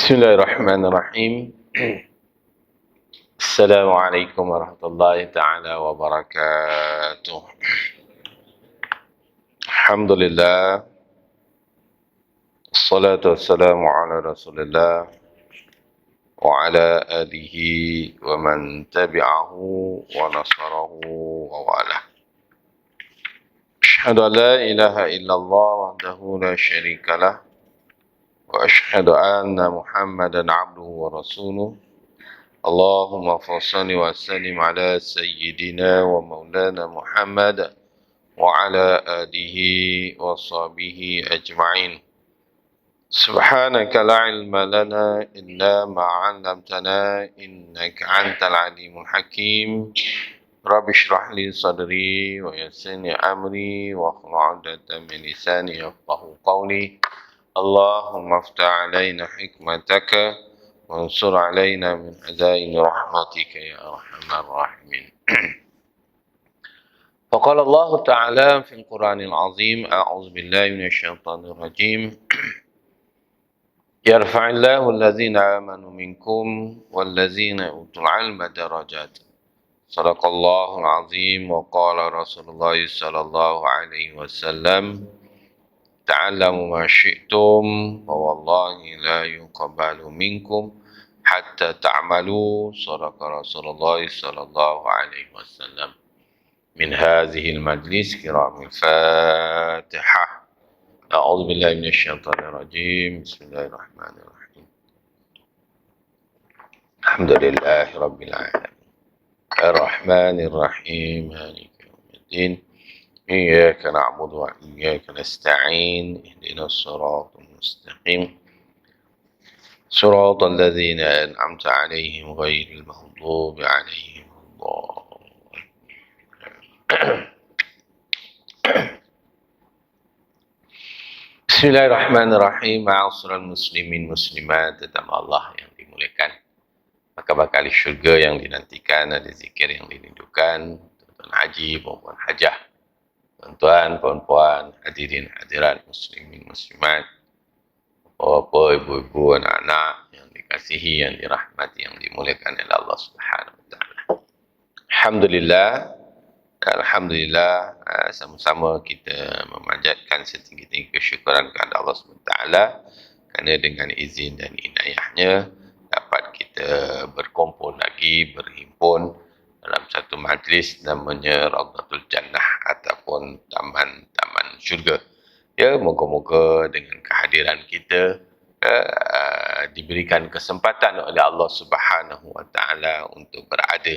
Bismillahirrahmanirrahim. Assalamualaikum warahmatullahi taala wabarakatuh. Alhamdulillah. Assalatu wassalamu ala Rasulillah wa ala alihi wa man tabi'ahu wa nasarahu wa wala. Asyhadu an la ilaha illallah wahdahu la syarika lah wa asyhadu anna Muhammadan abduhu wa rasuluh. Allahumma fassalli wa sallim ala sayyidina wa maulana Muhammad wa ala alihi wa sahbihi ajma'in. Subhanaka la ilma lana illa ma 'allamtana innaka antal alimul hakim. Rabbi shrah li sadri wa yassir li amri wa hlul 'uqdatam min lisani yafqahu qawli. Allahumma aftah 'alaina hikmataka wansur 'alaina min azaini rahmatika ya arhamar rahimin. Faqala Allah Ta'ala fil Qur'anil Azim, a'udzu billahi minasyaitonir rajim. Yarfa'illahu allazina amanu minkum wallazina utul 'ilma darajat. Shadaqallahul azim wa qala Rasulullah sallallahu alaihi wasallam, ta'allamu ma syi'tum wa wallahi la yuqbalu minkum hatta ta'malu. Shadaqa Rasulullah sallallahu alaihi wasallam. Min hadhil majlis kiramil Fatihah. A'udzu billahi minasyaitonir rajim. Bismillahirrahmanirrahim. Alhamdulillahi rabbil alamin. Ar-Rahmanir Rahim. Maliki yaumiddin. Iyyaka na'budu wa iyyaka nasta'in. Ihdinas siratal mustaqim. Siratal ladzina an'amta 'alaihim ghairil maghdubi 'alaihim waladdallin. Bismillahirrahmanirrahim. Ma'asyiral muslimin muslimat, tetamu Allah yang dimuliakan, maka bakal syurga yang dinantikan, ada zikir yang dirindukan, tuan haji maupun hajah, tuan-tuan, puan-puan, hadirin hadirat muslimin muslimat, bapa, ibu-ibu, anak-anak yang dikasihi, yang dirahmati, yang dimuliakan oleh Allah Subhanahu wa taala. Alhamdulillah, sama-sama kita memanjatkan setinggi-tinggi kesyukuran kepada Allah SWT kerana dengan izin dan inayahnya dapat kita berkumpul lagi, berhimpun dalam satu majlis namanya Raudhatul Jannah ataupun Taman Syurga. Ya, moga-moga dengan kehadiran kita diberikan kesempatan oleh Allah Subhanahu wa taala untuk berada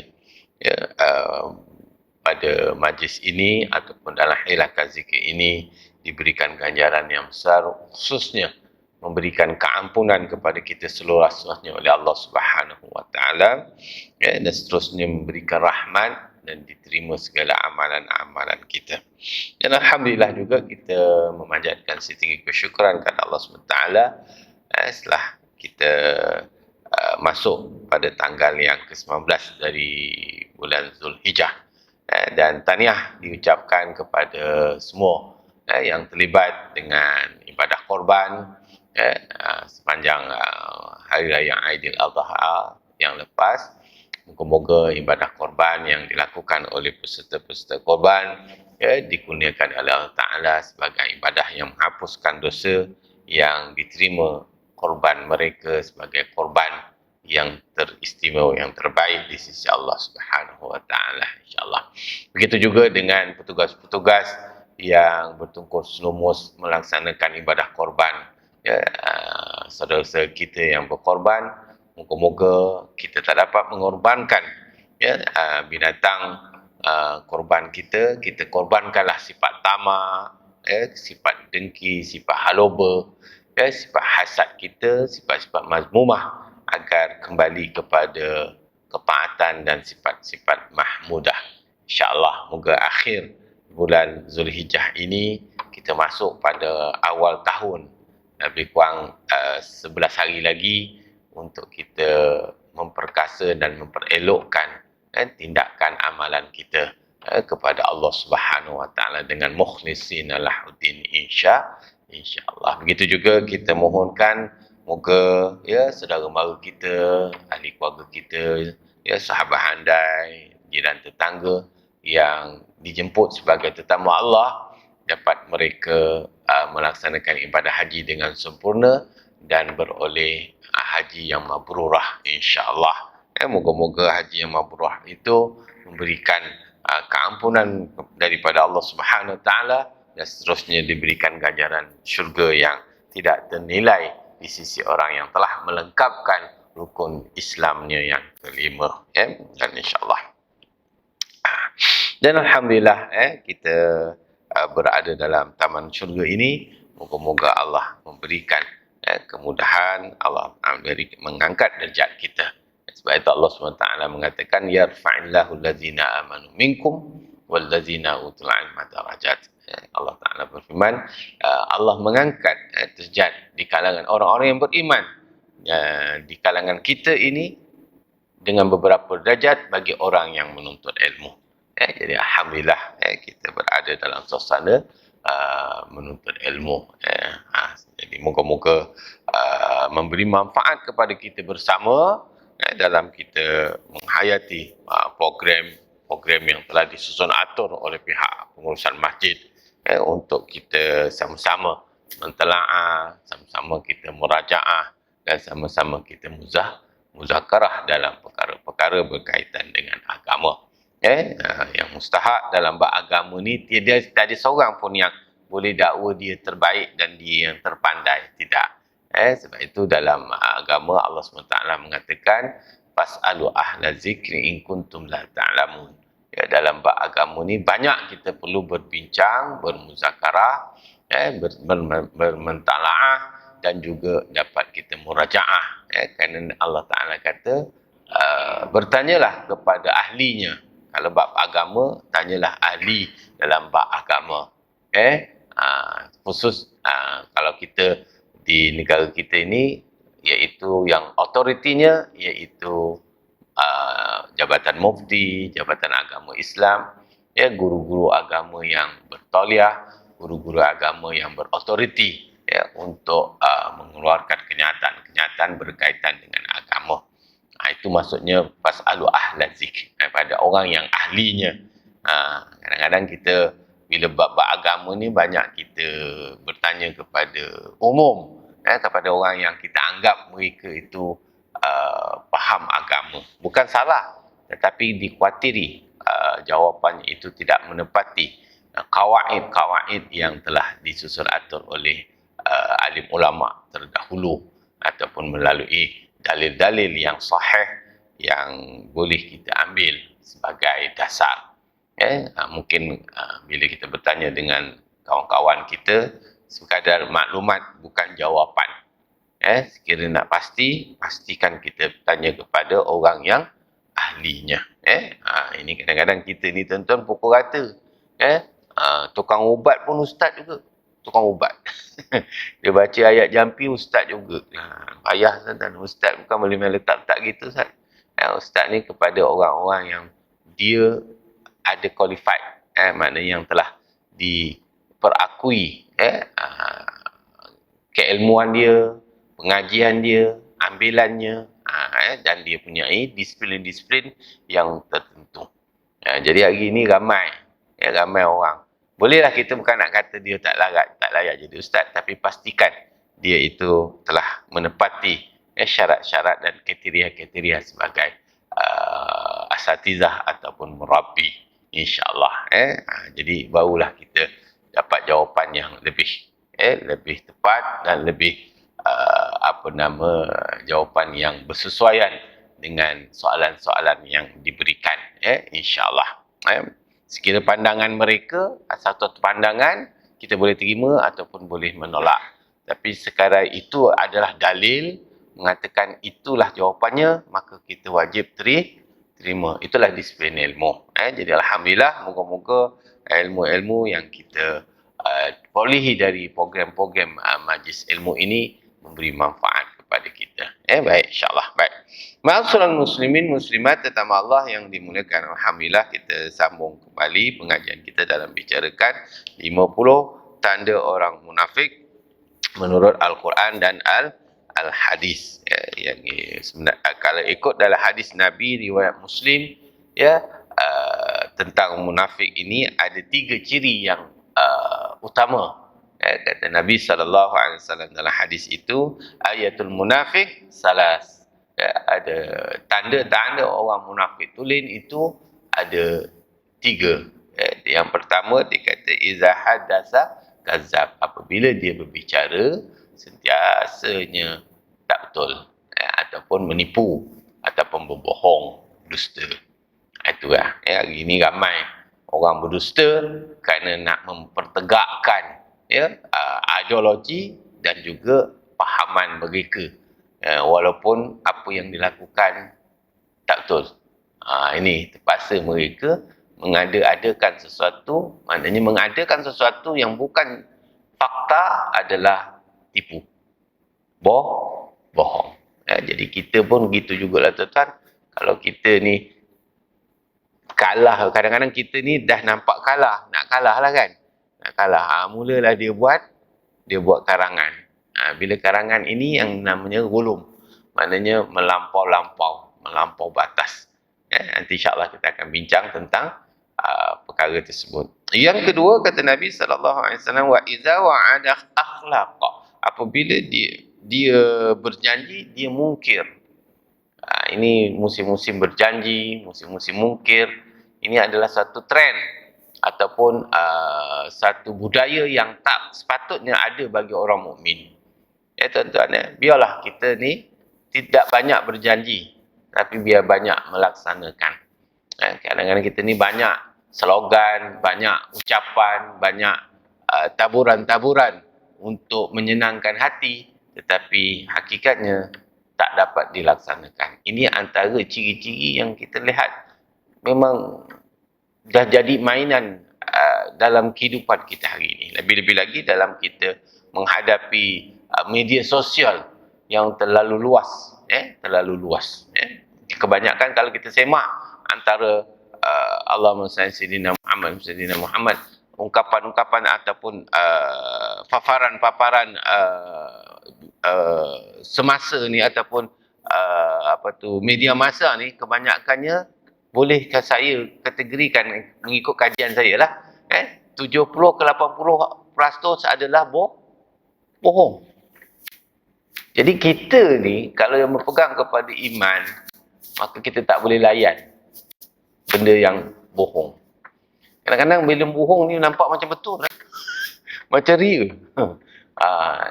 pada majlis ini ataupun dalam hilaqah zikir ini, diberikan ganjaran yang besar, khususnya memberikan keampunan kepada kita seluruh-luruhnya oleh Allah Subhanahu wa taala, dan seterusnya memberikan rahmat dan diterima segala amalan-amalan kita. Dan alhamdulillah juga kita memanjatkan setinggi kesyukuran kepada Allah SWT setelah kita masuk pada tanggal yang ke-19 dari bulan Zulhijjah. Dan tahniah diucapkan kepada semua yang terlibat dengan ibadah korban sepanjang Hari Raya Aidiladha yang lepas. Moga-moga ibadah korban yang dilakukan oleh peserta-peserta korban dikurniakan oleh Allah Ta'ala sebagai ibadah yang menghapuskan dosa, yang diterima korban mereka sebagai korban yang teristimewa, yang terbaik di sisi Allah Subhanahu wa taala, insyaallah. Begitu juga dengan petugas-petugas yang bertungkus lumus melaksanakan ibadah korban, saudara-saudara kita yang berkorban, moga-moga kita tak dapat mengorbankan binatang korban kita korbankanlah sifat tamak, sifat dengki, sifat haloba, sifat hasad kita, sifat-sifat mazmumah, agar kembali kepada ketaatan dan sifat-sifat mahmudah. InsyaAllah, moga akhir bulan Zulhijjah ini kita masuk pada awal tahun. Lebih kurang 11 hari lagi untuk kita memperkasa dan memperelokkan tindakan amalan kita kepada Allah Subhanahu wa taala dengan mukhlisina lahuddin insya-Allah. Begitu juga kita mohonkan moga ya saudara mara kita, ahli keluarga kita, ya sahabat handai, jiran tetangga yang dijemput sebagai tetamu Allah dapat mereka melaksanakan ibadah haji dengan sempurna dan beroleh haji yang mabrurah insya-Allah. Moga-moga haji yang mabrurah itu memberikan keampunan daripada Allah Subhanahu Wa Taala dan seterusnya diberikan ganjaran syurga yang tidak ternilai di sisi orang yang telah melengkapkan rukun Islamnya yang kelima, dan insya-Allah. Dan alhamdulillah kita berada dalam taman syurga ini. Moga-moga Allah memberikan kemudahan, Allah mengangkat derajat kita. Sebab itu Allah SWT mengatakan yarfa'illahu allazina amanu minkum wallazina utul ilma darajat. Allah Ta'ala berfirman, Allah mengangkat derajat di kalangan orang-orang yang beriman di kalangan kita ini dengan beberapa derajat bagi orang yang menuntut ilmu. Jadi alhamdulillah kita berada dalam suasana menuntut ilmu. Jadi moga-moga memberi manfaat kepada kita bersama dalam kita menghayati program yang telah disusun atur oleh pihak pengurusan masjid untuk kita sama-sama mentelaah, sama-sama kita murajaah dan sama-sama kita muzakarah dalam perkara-perkara berkaitan dengan agama. Yang mustahak dalam bab agama ni tiada seorang pun yang boleh dakwa dia terbaik dan dia yang terpandai, tidak. Sebab itu dalam agama Allah SWT mengatakan fas'alu ahla zikri in kuntum la ta'lamun. Dalam bab agama ni banyak kita perlu berbincang, bermuzakarah, bermentalaah dan juga dapat kita murajaah. Kerana Allah Ta'ala kata bertanyalah kepada ahlinya. Kalau bab agama, tanyalah ahli dalam bab agama. Khusus kalau kita di negara kita ini, iaitu yang otoritinya, iaitu Jabatan Mufti, Jabatan Agama Islam, guru-guru agama yang bertauliah, guru-guru agama yang berotoriti untuk mengeluarkan kenyataan-kenyataan berkaitan dengan agama. Itu maksudnya fas'alu ahla zikr, pada orang yang ahlinya. Kadang-kadang kita bila bab-bab agama ni banyak kita bertanya kepada umum, kepada orang yang kita anggap mereka itu faham agama. Bukan salah, tetapi dikhawatiri jawapannya itu tidak menepati kawaid yang telah disusun atur oleh alim ulama terdahulu ataupun melalui dalil-dalil yang sahih yang boleh kita ambil sebagai dasar. Mungkin bila kita bertanya dengan kawan-kawan kita, sekadar maklumat bukan jawapan. Sekiranya nak pastikan kita tanya kepada orang yang ahlinya. Ini kadang-kadang kita ni tuan-tuan pukul rata. Tukang ubat pun ustaz juga. Tukang ubat. Dia baca ayat jampi, ustaz juga. Payah tuan-tuan. Ustaz bukan boleh main letak-letak gitu, ustaz. Ustaz ni kepada orang-orang yang dia ada qualified. Maknanya yang telah diperakui keilmuan dia, pengajian dia, ambilannya, dan dia punyai disiplin-disiplin yang tertentu. Jadi hari ini ramai orang. Bolehlah kita bukan nak kata dia tak layak jadi ustaz, tapi pastikan dia itu telah menepati syarat-syarat dan kriteria-kriteria sebagai asatizah ataupun murabbi, insya-Allah. Jadi barulah kita dapat jawapan yang lebih tepat dan lebih jawapan yang bersesuaian dengan soalan-soalan yang diberikan, insya-Allah. Sekiranya pandangan mereka satu pandangan, kita boleh terima ataupun boleh menolak. Tapi sekarang itu adalah dalil mengatakan itulah jawapannya, maka kita wajib terima. Itulah disiplin ilmu. Jadi alhamdulillah, moga-moga ilmu-ilmu yang kita perolehi dari program-program majlis ilmu ini memberi manfaat kepada kita. Baik, insya-Allah. Baik. Ma'asyiral muslimin muslimat tetamu Allah yang dimuliakan, alhamdulillah kita sambung kembali pengajian kita dalam bicarakan 50 tanda orang munafik menurut Al-Quran dan al-hadis. Ya, yang kalau ikut dalam hadis Nabi riwayat Muslim, ya, tentang munafik ini ada 3 ciri yang utama. Kata Nabi SAW dalam hadis itu, ayatul munafik salas. Ada tanda-tanda orang munafik tulen itu ada 3. Yang pertama dia kata iza hadasa kazab, apabila dia berbicara sentiasanya tak betul, ataupun menipu, ataupun berbohong, dusta. Itulah, hari ini ramai orang berdusta kerana nak mempertegakkan, ideologi dan juga fahaman mereka, walaupun apa yang dilakukan tak betul. Ini terpaksa mereka mengada-adakan sesuatu, maknanya mengadakan sesuatu yang bukan fakta adalah tipu, bohong. Jadi kita pun begitu jugalah tuan-tuan. Kalau kita ni kalah, kadang-kadang kita ni dah nampak kalah, nak kalah lah kan, nak kalah, mulalah dia buat karangan. Bila karangan ini yang namanya gulum, maknanya melampau batas. Nanti insyaAllah kita akan bincang tentang perkara tersebut. Yang kedua, kata Nabi SAW, wa iza wa'ada akhlaqa, apabila dia berjanji, dia mungkir. Ini musim-musim berjanji, musim-musim mungkir. Ini adalah satu trend ataupun satu budaya yang tak sepatutnya ada bagi orang mukmin. Ya tuan-tuan, biarlah kita ni tidak banyak berjanji, tapi biar banyak melaksanakan. Kadang-kadang kita ni banyak slogan, banyak ucapan, banyak taburan-taburan untuk menyenangkan hati, tetapi hakikatnya tak dapat dilaksanakan. Ini antara ciri-ciri yang kita lihat memang dah jadi mainan dalam kehidupan kita hari ini. Lebih-lebih lagi dalam kita menghadapi media sosial yang terlalu luas. Kebanyakan kalau kita semak antara Allahumma salli sayyidina Muhammad, ungkapan-ungkapan ataupun paparan-paparan semasa ni ataupun media masa ni, kebanyakannya boleh saya kategorikan mengikut kajian saya lah, 70 ke 80% adalah bohong. Jadi kita ni kalau yang berpegang kepada iman, maka kita tak boleh layan benda yang bohong. Kadang-kadang bila bohong ni nampak macam betul, macam real.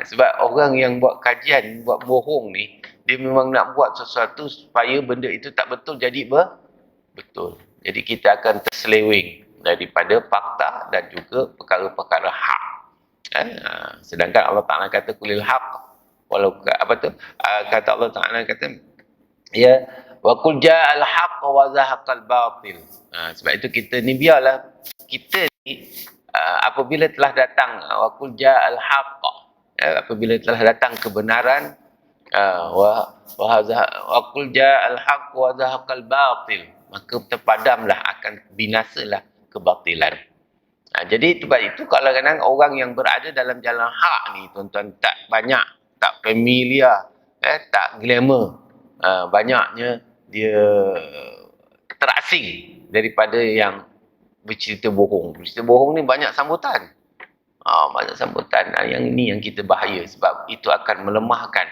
Sebab orang yang buat kajian, buat bohong ni, dia memang nak buat sesuatu supaya benda itu tak betul jadi betul. Jadi kita akan terseleweng daripada fakta dan juga perkara-perkara hak. Sedangkan Allah Ta'ala kata kulil haq, walau kata Allah Ta'ala kata, ya, wa qul ja'al haqq wa zahaqal batil. Sebab itu kita ni biarlah kita ni apabila telah datang wa qul ja'al haqq, apabila telah datang kebenaran, wa qul ja'al haqq wa zahaqal batil, maka terpadamlah, akan binasalah kebatilan. Jadi sebab itu kalau kadang orang yang berada dalam jalan hak ni tuan-tuan tak banyak, tak familiar, tak glamour, banyaknya dia terasing daripada yang bercerita bohong. Bercerita bohong ni banyak sambutan. Banyak sambutan. Yang ini yang kita bahaya, sebab itu akan melemahkan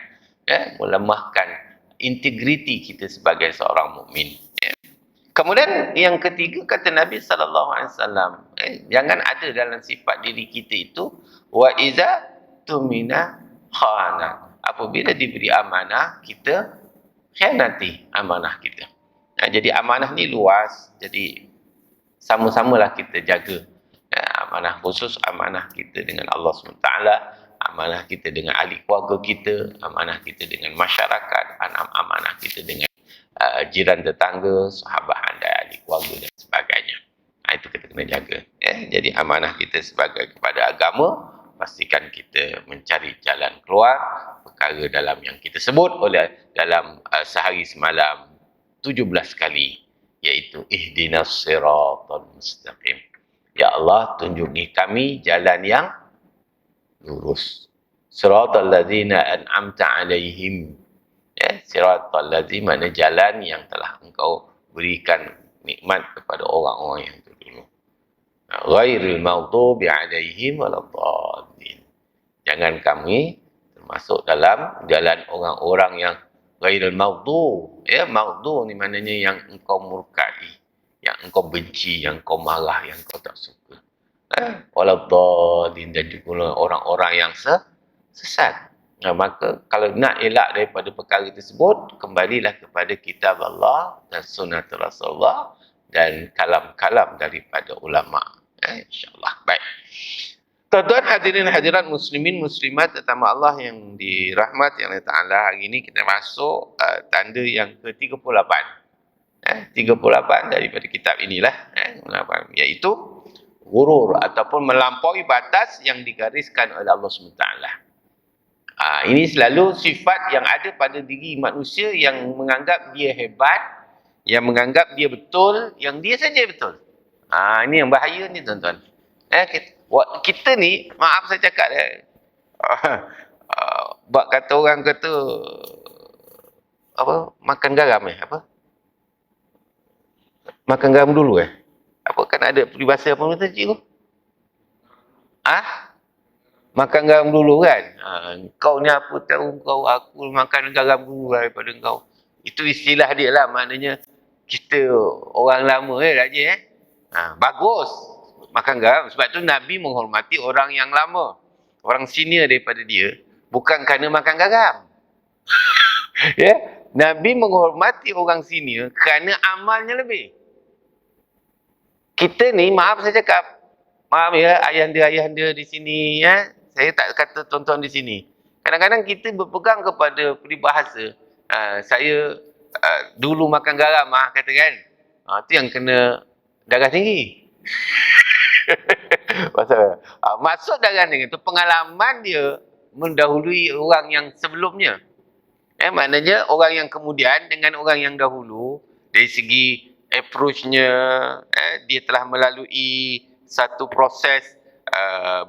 integriti kita sebagai seorang mukmin. Kemudian yang ketiga, kata Nabi SAW, jangan ada dalam sifat diri kita itu wa iza tumina khana, apabila diberi amanah kita khianati amanah kita. Jadi amanah ni luas, jadi sama-samalah kita jaga. Amanah khusus, amanah kita dengan Allah SWT, amanah kita dengan ahli keluarga kita, amanah kita dengan masyarakat, amanah kita dengan jiran tetangga, sahabat anda, ahli keluarga dan sebagainya. Itu kita kena jaga. Jadi amanah kita sebagai kepada agama, pastikan kita mencari jalan keluar perkara dalam yang kita sebut oleh dalam sehari semalam 17 kali, iaitu ihdinas siratal mustaqim. Ya Allah, tunjuki kami jalan yang lurus. Siratal ladzina an'amta alaihim. Ya, siratal ladzina, mana jalan yang telah engkau berikan nikmat kepada orang-orang yang terdahulu. Ghairil maghdubi alaihim waladdallin. Jangan kami termasuk dalam jalan orang-orang yang ghairil maghdub. Ya, maghdub ni maknanya yang engkau murkai, yang engkau benci, yang engkau marah, yang engkau tak suka. Waladdallin, dan juga orang-orang yang sesat. Maka kalau nak elak daripada perkara tersebut, kembalilah kepada kitab Allah dan sunnah Rasulullah dan kalam-kalam daripada ulama. InsyaAllah. Baik. Tuan-tuan hadirin hadirat muslimin muslimat terutama Allah yang dirahmati oleh Ta'ala, hari ini kita masuk tanda yang ke-38. 38 daripada kitab inilah, iaitu ghurur ataupun melampaui batas yang digariskan oleh Allah SWT. Ini selalu sifat yang ada pada diri manusia yang menganggap dia hebat, yang menganggap dia betul, yang dia saja betul. Ini yang bahaya ni tuan-tuan. Kita ni, maaf saya cakap buat kata orang kata apa, makan garam apa? Makan garam dulu apa kan ada peribahasa apa kata cikgu? Makan garam dulu kan? Kau ni apa tahu kau, aku makan garam dulu daripada kau. Itu istilah dia lah, maknanya kita orang lama raja bagus makan garam. Sebab tu Nabi menghormati orang yang lama, orang senior daripada dia, bukan kerana makan garam. Nabi menghormati orang senior kerana amalnya lebih. Kita ni, maaf saya cakap, maaf ayahanda di sini, saya tak kata tuan-tuan di sini. Kadang-kadang kita berpegang kepada peribahasa, saya dulu makan garam, kata kan. Itu yang kena darah tinggi. Maksud darah tinggi itu pengalaman dia mendahului orang yang sebelumnya. Maknanya orang yang kemudian dengan orang yang dahulu, dari segi approach-nya, dia telah melalui satu proses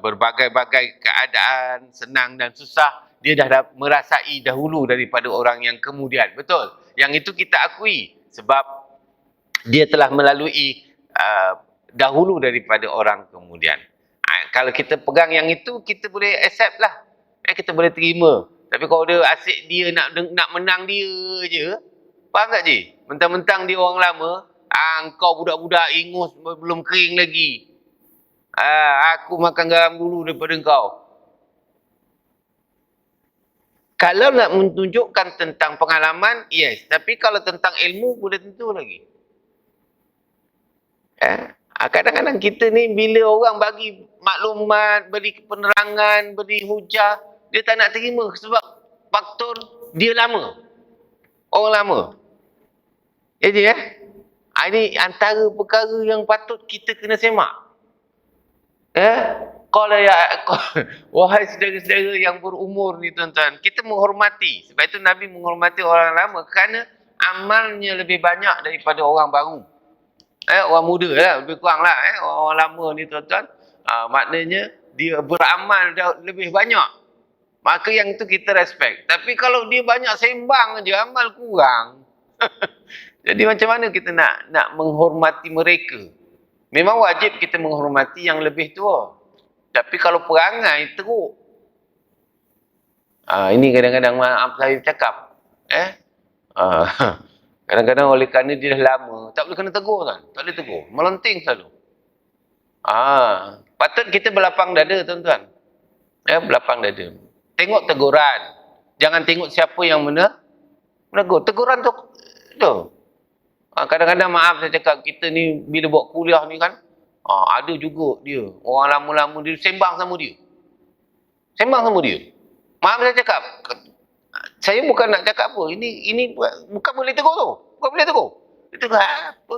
berbagai-bagai keadaan, senang dan susah. Dia dah merasai dahulu daripada orang yang kemudian. Betul? Yang itu kita akui sebab dia telah melalui dahulu daripada orang kemudian. Kalau kita pegang yang itu, kita boleh accept lah. Kita boleh terima. Tapi kalau dia asyik dia nak menang dia je, faham tak Ji? Mentang-mentang dia orang lama, kau budak-budak ingus belum kering lagi. Aku makan garam dulu daripada kau. Kalau nak menunjukkan tentang pengalaman, yes. Tapi kalau tentang ilmu, boleh tentu lagi. Kadang-kadang kita ni bila orang bagi maklumat, beri penerangan, beri hujah, dia tak nak terima sebab faktor dia lama. Orang lama. Jadi ini antara perkara yang patut kita kena semak. Wahai saudara-saudara yang berumur ni tuan-tuan, kita menghormati. Sebab itu Nabi menghormati orang lama kerana amalnya lebih banyak daripada orang baru. Orang muda lah, lebih kurang lah. Orang lama ni tuan-tuan, maknanya dia beramal lebih banyak. Maka yang tu kita respect. Tapi kalau dia banyak sembang je, amal kurang. Jadi macam mana kita nak menghormati mereka? Memang wajib kita menghormati yang lebih tua. Tapi kalau perangai teruk. Ini kadang-kadang maaf saya cakap. Kadang-kadang oleh kerana dia dah lama, tak boleh kena tegur kan? Tak boleh tegur. Melenting selalu. Patut kita berlapang dada tuan-tuan. Berlapang dada. Tengok teguran. Jangan tengok siapa yang menegur. Teguran tu. Kadang-kadang maaf saya cakap, kita ni bila buat kuliah ni kan, ada juga dia. Orang lama-lama dia sembang sama dia. Maaf saya cakap. Saya bukan nak cakap apa. Ini bukan boleh tegur tu. Bukan boleh tegur. Dia tegur, apa?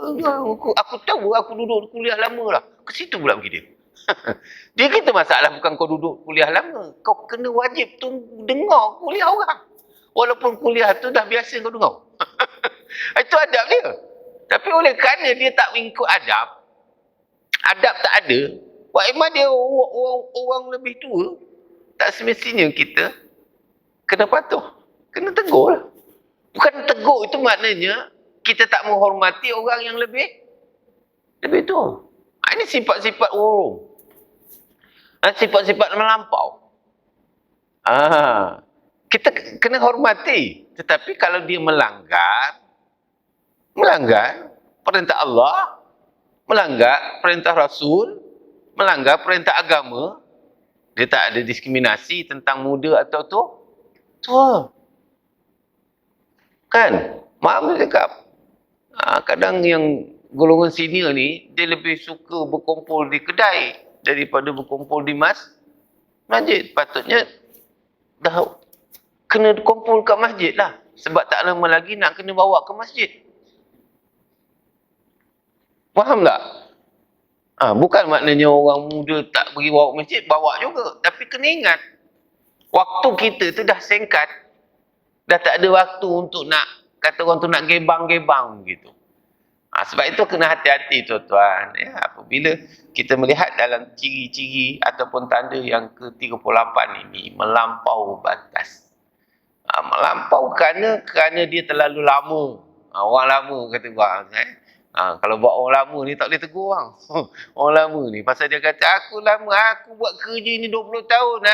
Aku tahu aku duduk kuliah lama lah. Ke situ pula pergi dia. Dia kata masalah bukan kau duduk kuliah lama. Kau kena wajib tu dengar kuliah orang. Walaupun kuliah tu dah biasa kau dengar. Itu adab dia. Tapi oleh kerana dia tak mengikut adab tak ada. Wah, emang dia orang lebih tua. Tak semestinya kita kena patuh. Kena tegur lah. Bukan tegur itu maknanya kita tak menghormati orang yang lebih tu. Ini sifat-sifat burung. Sifat-sifat melampau. Kita kena hormati. Tetapi kalau dia melanggar perintah Allah, melanggar perintah Rasul, melanggar perintah agama, dia tak ada diskriminasi tentang muda atau tua. Kan? Mak dia cakap, kadang yang golongan senior ni, dia lebih suka berkumpul di kedai daripada berkumpul di masjid. Patutnya dah kena kumpul kat masjid lah. Sebab tak lama lagi nak kena bawa ke masjid. Faham tak? Bukan maknanya orang muda tak pergi bawa ke masjid, bawa juga. Tapi kena ingat, waktu kita tu dah singkat. Dah tak ada waktu untuk nak, kata orang tu nak gebang-gebang gitu. Sebab itu kena hati-hati tuan-tuan. Ya, apabila kita melihat dalam ciri-ciri ataupun tanda yang ke-38 ini, melampau batas. Melampau kerana dia terlalu lama. Orang lama kata orang. Kalau buat orang lama ni tak boleh tegur orang. Orang lama ni. Pasal dia kata, aku lama, aku buat kerja ni 20 tahun.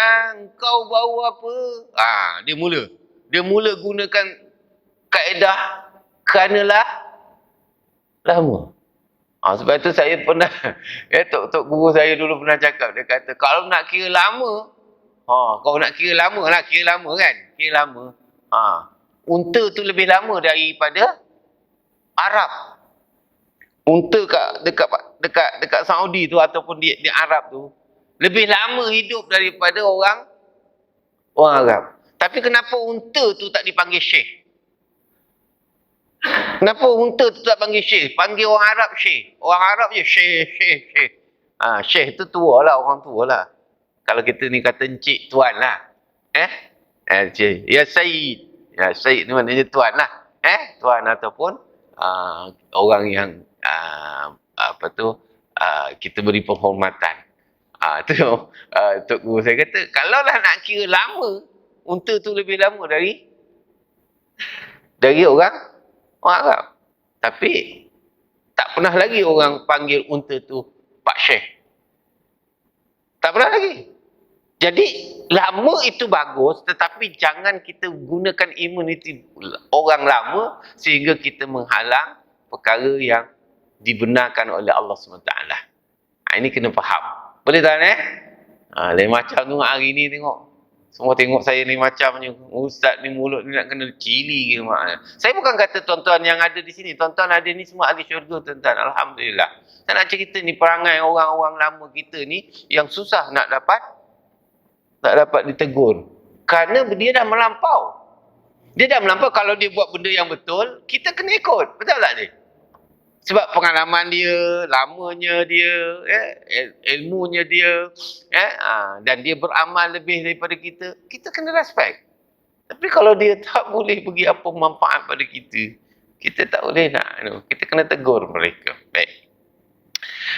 Kau baru apa? Dia mula gunakan kaedah keranalah lama. Sebab itu saya pernah, Tok Guru saya dulu pernah cakap, dia kata, kalau nak kira lama, kau nak kira lama lah, kira lama kan? Kira lama. Unta tu lebih lama daripada Arab. Unta dekat Saudi tu ataupun di Arab tu, lebih lama hidup daripada orang Arab. Tapi kenapa unta tu tak dipanggil syekh? Kenapa unta tu tak panggil syekh? Panggil orang Arab syekh. Orang Arab je syekh. Syekh tu tua lah, orang tua lah. Kalau kita ni kata encik, tuan lah. Cik. Ya Sayyid. Ya Sayyid ni maknanya tuan lah. Tuan ataupun orang yang kita beri penghormatan. Tok Guru saya kata, kalau lah nak kira lama, unta tu lebih lama dari orang Arab. Tapi tak pernah lagi orang panggil unta tu Pak Syekh. Tak pernah lagi. Jadi lama itu bagus, tetapi jangan kita gunakan imuniti orang lama sehingga kita menghalang perkara yang dibenarkan oleh Allah SWT. Ini kena faham. Boleh tak lain macam tu hari ni tengok. Semua tengok saya ni macamnya. Ustaz ni mulut ni nak kena cili ke mak. Saya bukan kata tuan-tuan yang ada di sini. Tuan-tuan ada ni semua ahli syurga tuan-tuan. Alhamdulillah. Saya nak cerita ni perangai orang-orang lama kita ni yang susah nak dapat ditegur. Kerana dia dah melampau. Dia dah melampau. Kalau dia buat benda yang betul, kita kena ikut. Betul tak dia? Sebab pengalaman dia, lamanya dia, ilmunya dia, dan dia beramal lebih daripada kita, kita kena respect. Tapi kalau dia tak boleh bagi apa manfaat pada kita, kita tak boleh nak, kita kena tegur mereka. Baik.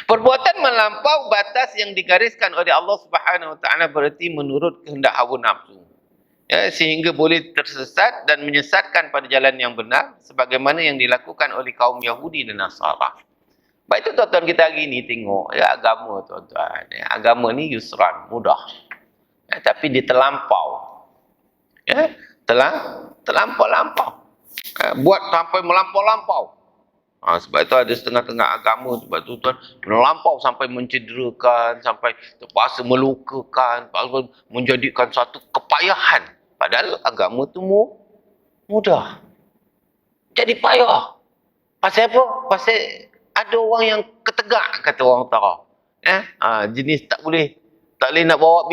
Perbuatan melampau batas yang digariskan oleh Allah Subhanahu Wa Taala berarti menurut kehendak hawa nafsu. Sehingga boleh tersesat dan menyesatkan pada jalan yang benar sebagaimana yang dilakukan oleh kaum Yahudi dan Nasara. Baik itu tuan-tuan, kita hari ni tengok agama tuan-tuan. Agama ni yusran, mudah. Tapi dia terlampau. Terlampau-lampau. Buat sampai melampau-lampau. Sebab itu ada setengah-tengah agama, sebab itu tuan melampau sampai mencederakan, sampai terpaksa melukakan, menjadikan satu kepayahan. Padahal agama tu mudah. Jadi payah. Pasal apa? Pasal ada orang yang ketegak, kata orang utara. Jenis tak boleh nak bawa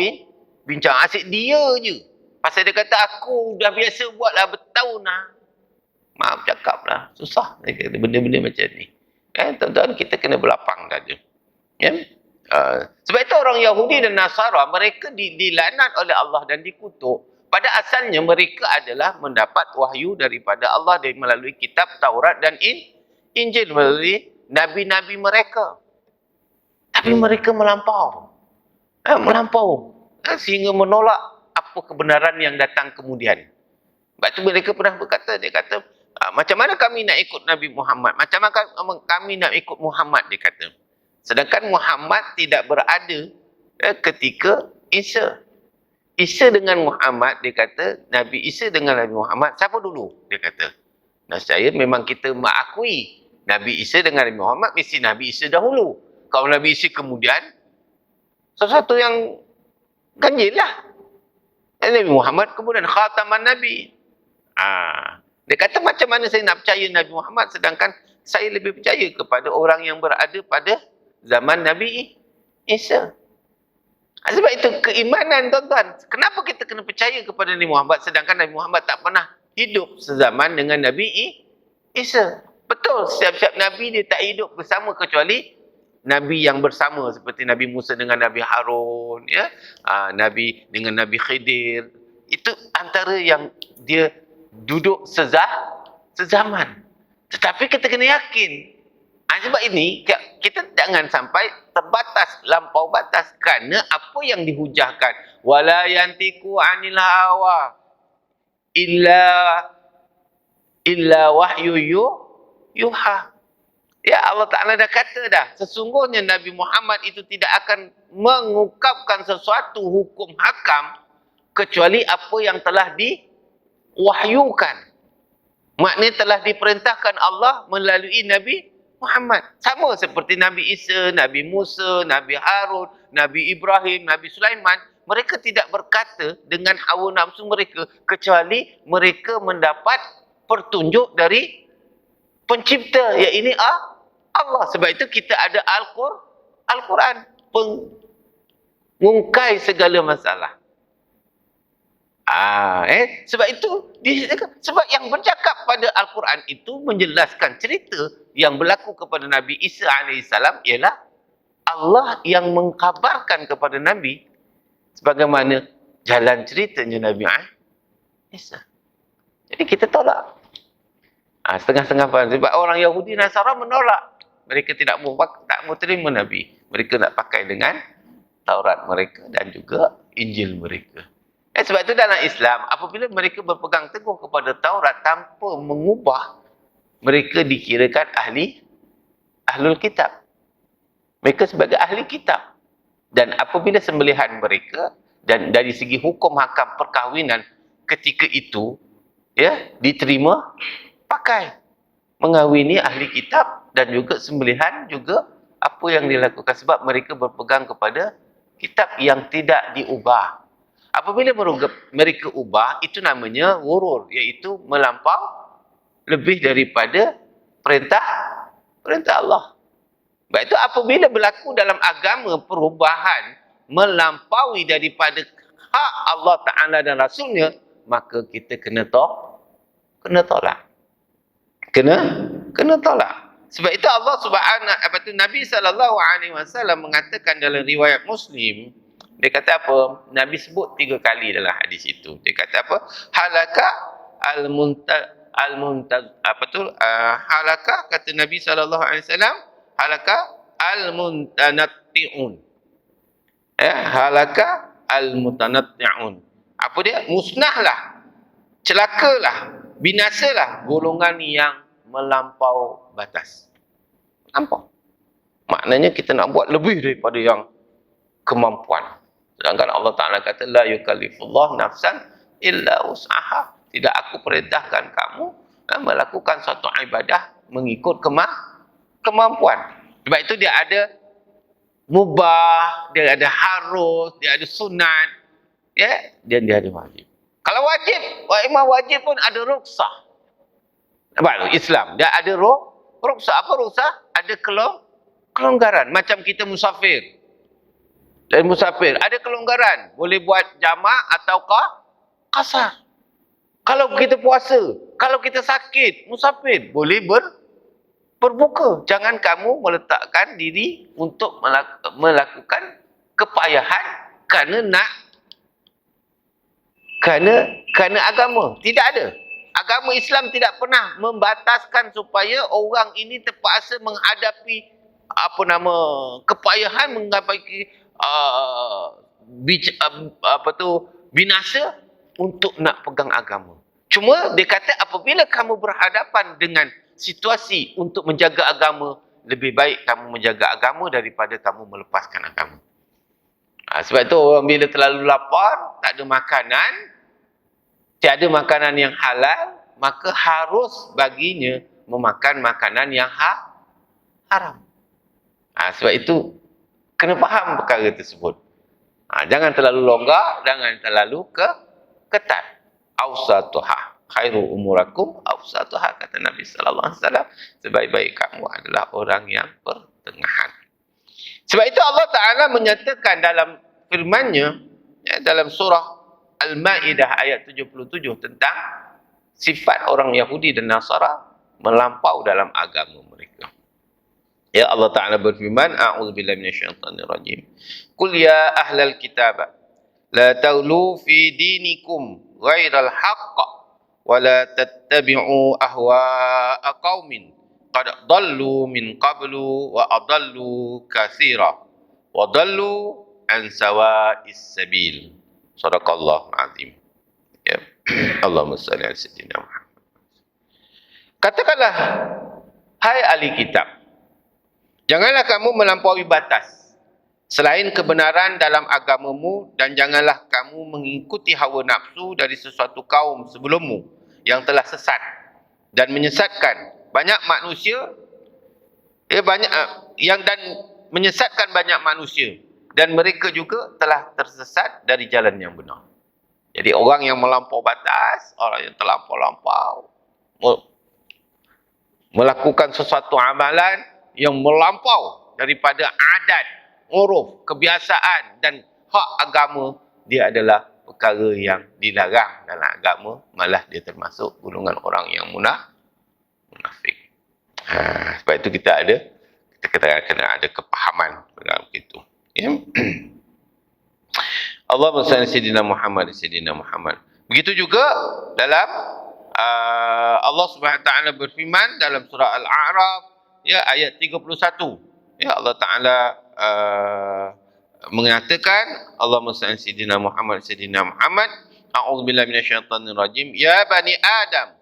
bincang. Asyik dia je. Pasal dia kata, aku dah biasa buat lah bertahun lah. Maaf cakap lah. Susah benda-benda macam ni. Tuan-tuan, kita kena berlapang dada. Sebab itu orang Yahudi dan Nasara, mereka dilaknat oleh Allah dan dikutuk. Pada asalnya mereka adalah mendapat wahyu daripada Allah melalui kitab Taurat dan Injil, melalui nabi-nabi mereka. Tapi mereka melampau. sehingga menolak apa kebenaran yang datang kemudian. Sebab itu mereka pernah berkata, dia kata, macam mana kami nak ikut Nabi Muhammad? Macam mana kami nak ikut Muhammad, dia kata. Sedangkan Muhammad tidak berada ketika Isa. Isa dengan Muhammad, dia kata, Nabi Isa dengan Nabi Muhammad, siapa dulu? Dia kata. Nah, saya memang kita mengakui Nabi Isa dengan Nabi Muhammad, mesti Nabi Isa dahulu. Kalau Nabi Isa kemudian, sesuatu yang ganjil lah. Nabi Muhammad kemudian khataman Nabi. Dia kata, macam mana saya nak percaya Nabi Muhammad sedangkan saya lebih percaya kepada orang yang berada pada zaman Nabi Isa. Sebab itu keimanan, tuan-tuan. Kenapa kita kena percaya kepada Nabi Muhammad sedangkan Nabi Muhammad tak pernah hidup sezaman dengan Nabi Isa? Betul, setiap Nabi dia tak hidup bersama kecuali Nabi yang bersama seperti Nabi Musa dengan Nabi Harun, ya, Nabi dengan Nabi Khidir. Itu antara yang dia duduk sezaman. Tetapi kita kena yakin. Sebab ini kita jangan sampai terbatas, lampau batas, kerana apa yang dihujahkan, wala yantiqu anil hawa illa wahyu yuha. Ya, Allah Ta'ala dah kata dah, sesungguhnya Nabi Muhammad itu tidak akan mengungkapkan sesuatu hukum hakam kecuali apa yang telah diwahyukan. Maknanya telah diperintahkan Allah melalui Nabi Muhammad. Sama seperti Nabi Isa, Nabi Musa, Nabi Harun, Nabi Ibrahim, Nabi Sulaiman. Mereka tidak berkata dengan hawa nafsu mereka kecuali mereka mendapat petunjuk dari pencipta, iaitu Allah. Sebab itu kita ada Al-Quran, pengungkai segala masalah. Sebab itu sebab yang bercakap pada Al-Quran itu menjelaskan cerita yang berlaku kepada Nabi Isa AS ialah Allah yang mengkabarkan kepada Nabi sebagaimana jalan ceritanya Nabi Isa. Jadi kita tolak. Setengah-setengah faham. Sebab orang Yahudi Nasara menolak. Mereka tak mau terima Nabi. Mereka nak pakai dengan Taurat mereka dan juga Injil mereka. Sebab itu dalam Islam, apabila mereka berpegang teguh kepada Taurat tanpa mengubah, mereka dikirakan ahlul kitab. Mereka sebagai ahli kitab. Dan apabila sembelihan mereka, dan dari segi hukum hakam perkahwinan ketika itu, ya, diterima pakai. Mengahwini ahli kitab dan juga sembelihan juga apa yang dilakukan. Sebab mereka berpegang kepada kitab yang tidak diubah. Apabila mereka ubah, itu namanya ghurur, iaitu melampau lebih daripada perintah Allah. Sebab itu apabila berlaku dalam agama perubahan melampaui daripada hak Allah Ta'ala dan Rasulnya, maka kita kena tolak. Kena tolak. Sebab itu Allah Nabi SAW mengatakan dalam riwayat Muslim, dia kata apa? Nabi sebut 3 kali dalam hadis itu. Dia kata apa? Halaka halaka, kata Nabi SAW, halaka al-muntanatti'un. Halaka al-mutanatti'un. Apa dia? Musnahlah, celakalah, binasalah golongan yang melampau batas. Nampak? Maknanya kita nak buat lebih daripada yang kemampuan. Sedangkan Allah Ta'ala kata, la yukallifullah nafsan illa wus'aha. Tidak aku perintahkan kamu melakukan suatu ibadah mengikut kemampuan. Sebab itu dia ada mubah, dia ada harus, dia ada sunat, ya, dan dia ada wajib. Kalau wajib, imam wajib pun ada ruksah. Nampak Islam, dia ada ruksah. Apa ruksah? Ada kelonggaran. Macam kita musafir. Dan musafir ada kelonggaran, boleh buat jamak ataukah qasar. Kalau kita puasa, kalau kita sakit, musafir boleh berbuka. Jangan kamu meletakkan diri untuk melakukan kepayahan kerana agama. Tidak ada. Agama Islam tidak pernah membataskan supaya orang ini terpaksa menghadapi kepayahan, menghadapi binasa untuk nak pegang agama. Cuma dia kata apabila kamu berhadapan dengan situasi untuk menjaga agama, lebih baik kamu menjaga agama daripada kamu melepaskan agama. Sebab itu orang bila terlalu lapar, tak ada makanan, tiada makanan yang halal, maka harus baginya memakan makanan yang haram. Sebab itu kena faham perkara tersebut. Jangan terlalu longgar, jangan terlalu ketat. Awsatuha khairu umurakum awsatuha, kata Nabi sallallahu alaihi wasallam, sebaik-baik kamu adalah orang yang pertengahan. Sebab itu Allah Taala menyatakan dalam firman-Nya dalam surah Al-Maidah ayat 77 tentang sifat orang Yahudi dan Nasara melampau dalam agama mereka. Ya, Allah Taala berfirman, a'udzubillahi minasyaitonirrajim. Qul ya ahlal kitab la taghlu fi dinikum ghairal haqq wa la tattabi'u ahwa'a qaumin qad dhallu min qablu wa adallu katsira wa dhallu an sawa'is sabil. Shadaqallahu azim. Ya. Allahumma shalli ala sayyidina Muhammad. Katakanlah, hai ahli kitab, janganlah kamu melampaui batas selain kebenaran dalam agamamu, dan janganlah kamu mengikuti hawa nafsu dari sesuatu kaum sebelummu yang telah sesat dan menyesatkan banyak manusia, dan menyesatkan banyak manusia, dan mereka juga telah tersesat dari jalan yang benar. Jadi orang yang melampau batas, orang yang terlampau-lampau, melakukan sesuatu amalan yang melampau daripada adat, uruf, kebiasaan dan hak agama, dia adalah perkara yang dilarang dalam agama, malah dia termasuk golongan orang yang munafik. Sebab itu kita kena ada kepahaman dalam itu. Ya. Allahumma salli sayyidina Muhammad. Begitu juga dalam Allah Subhanahu wa taala berfirman dalam surah Al-A'raf, ya, ayat 31. Ya, Allah Taala mengatakan, Allahumma salli sayyidina Muhammad, a'udzubillahi minasyaitonirrajim, ya bani Adam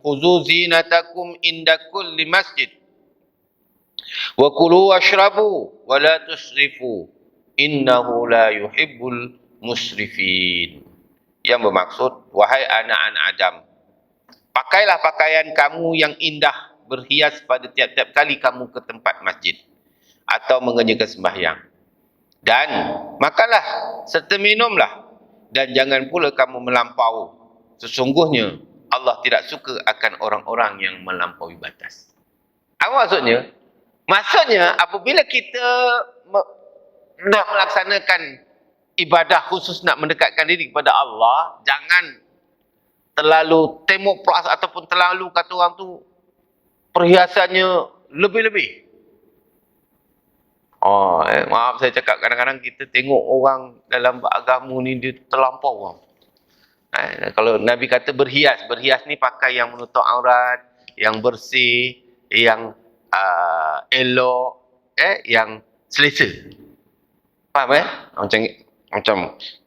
khuzu zinatakum inda kulli masjid wa kulu washrabu wa la tusrifu innahu la yuhibbul musrifin. Yang bermaksud, wahai anak-anak Adam, pakailah pakaian kamu yang indah, berhias pada tiap-tiap kali kamu ke tempat masjid atau mengerjakan sembahyang, dan makanlah serta minumlah, dan jangan pula kamu melampau. Sesungguhnya Allah tidak suka akan orang-orang yang melampaui batas. Apa maksudnya? Maksudnya apabila kita nak melaksanakan ibadah khusus, nak mendekatkan diri kepada Allah, jangan terlalu tembok pelas ataupun terlalu, kata orang tu, perhiasannya lebih-lebih. Maaf saya cakap, kadang-kadang kita tengok orang dalam agama ni dia terlampau orang. Kalau Nabi kata berhias ni pakai yang menutup aurat, yang bersih, yang elok, yang selesa. Faham Macam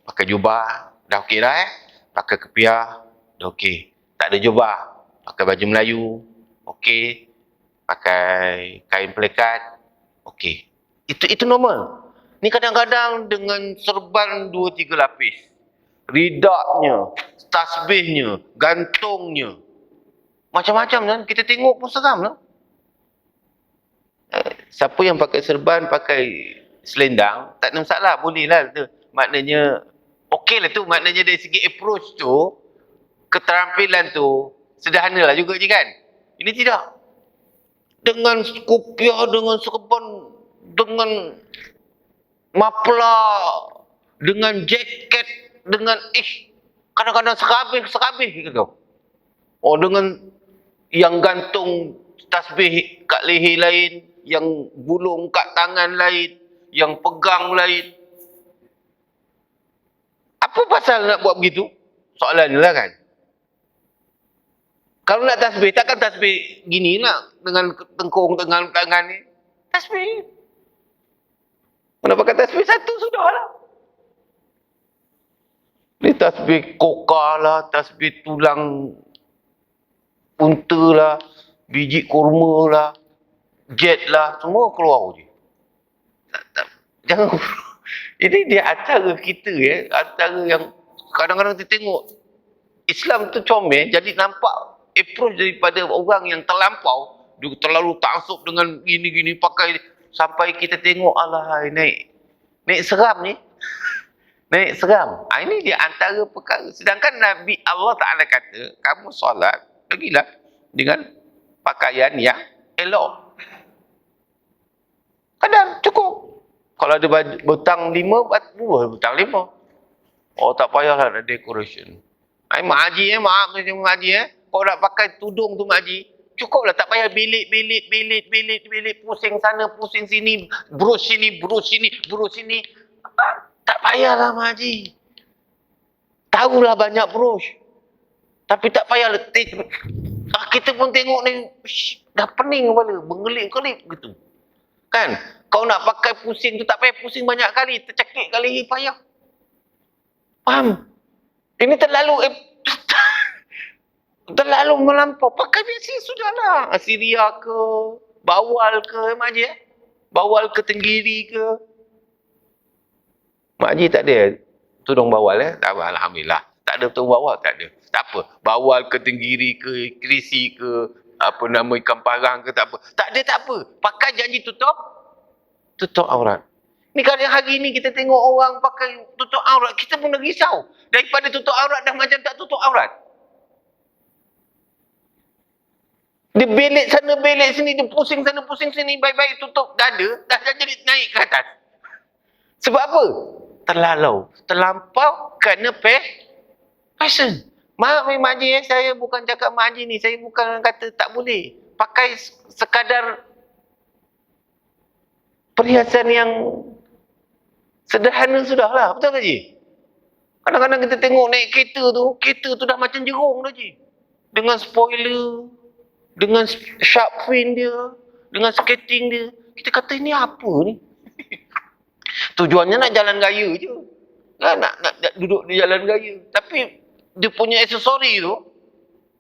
pakai jubah dah okey dah, pakai kepiah dah okey. Tak ada jubah, pakai baju Melayu okey, pakai kain pelekat okey. Itu normal. Ni kadang-kadang dengan serban 2-3 lapis, ridaknya, tasbihnya, gantungnya, macam-macam kan. Kita tengok pun seram lah. Siapa yang pakai serban, pakai selendang, tak ada masalah, boleh lah tu. Maknanya okey lah tu, maknanya dari segi approach tu, keterampilan tu sederhana lah juga je kan. Ini tidak. Dengan kopiah, dengan serban, dengan maplar, dengan jaket, dengan kadang-kadang serabih gitu. Dengan yang gantung tasbih kat leher lain, yang bulung kat tangan lain, yang pegang lain. Apa pasal nak buat begitu? Soalannya lah kan. Kalau nak tasbih, takkan tasbih gini lah, dengan tengkung, dengan tangan ni. Tasbih. Mana pakai tasbih satu, sudah lah. Ni tasbih koka lah, tasbih tulang unta lah, biji kurma lah, jet lah, semua keluar je. Jangan. Ini dia antara kita antara yang kadang-kadang kita tengok Islam tu comel, jadi nampak approach daripada orang yang terlampau, dia terlalu taksub dengan gini-gini pakai, sampai kita tengok alah naik seram ni. Naik seram. Ini dia antara perkara. Sedangkan Nabi Allah Ta'ala kata, kamu solat, pergilah dengan pakaian yang elok. Kadang cukup. Kalau ada butang 5, buat butang 5. Oh, tak payahlah ada decoration. Mak Haji maaf saya Mak Haji Kau nak pakai tudung tu Mak Haji, cukuplah, tak payah belit, pusing sana, pusing sini, brush sini, brush sini, brush sini. Tak payahlah Mak Haji. Tahulah banyak brush. Tapi tak payahlah. Kita pun tengok ni, dah pening kepala, bergelip-gelip gitu. Kan? Kau nak pakai pusing tu, tak payah pusing banyak kali, tercekik kali payah. Faham? Ini terlalu melampau. Pakai biasa sudahlah. Asiria ke, bawal ke, Mak Haji Bawal ke tenggiri ke. Mak Haji tak ada tudung bawal tak apa, alhamdulillah. Tak ada tudung bawal, tak ada. Tak apa. Bawal ke tenggiri ke, krisi ke, apa nama ikan parang ke, tak apa. Tak ada, tak apa. Pakai janji tutup aurat. Ni kalau hari ni kita tengok orang pakai tutup aurat, kita pun risau. Daripada tutup aurat dah macam tak tutup aurat. Dia belik sana, belik sini, dia pusing sana, pusing sini, baik-baik tutup dada, dah jadi naik ke atas. Sebab apa? Terlampau kerana passion. Maaf Mak Haji saya bukan cakap Mak Haji ni, saya bukan kata tak boleh. Pakai sekadar perhiasan yang sederhana sudahlah, betul tak Ji? Kadang-kadang kita tengok naik kereta tu dah macam jerung dah Ji. Dengan spoiler, dengan shark fin dia, dengan skating dia. Kita kata ini apa ni? Tujuannya nak jalan raya je. Nak duduk di jalan raya. Tapi dia punya aksesori tu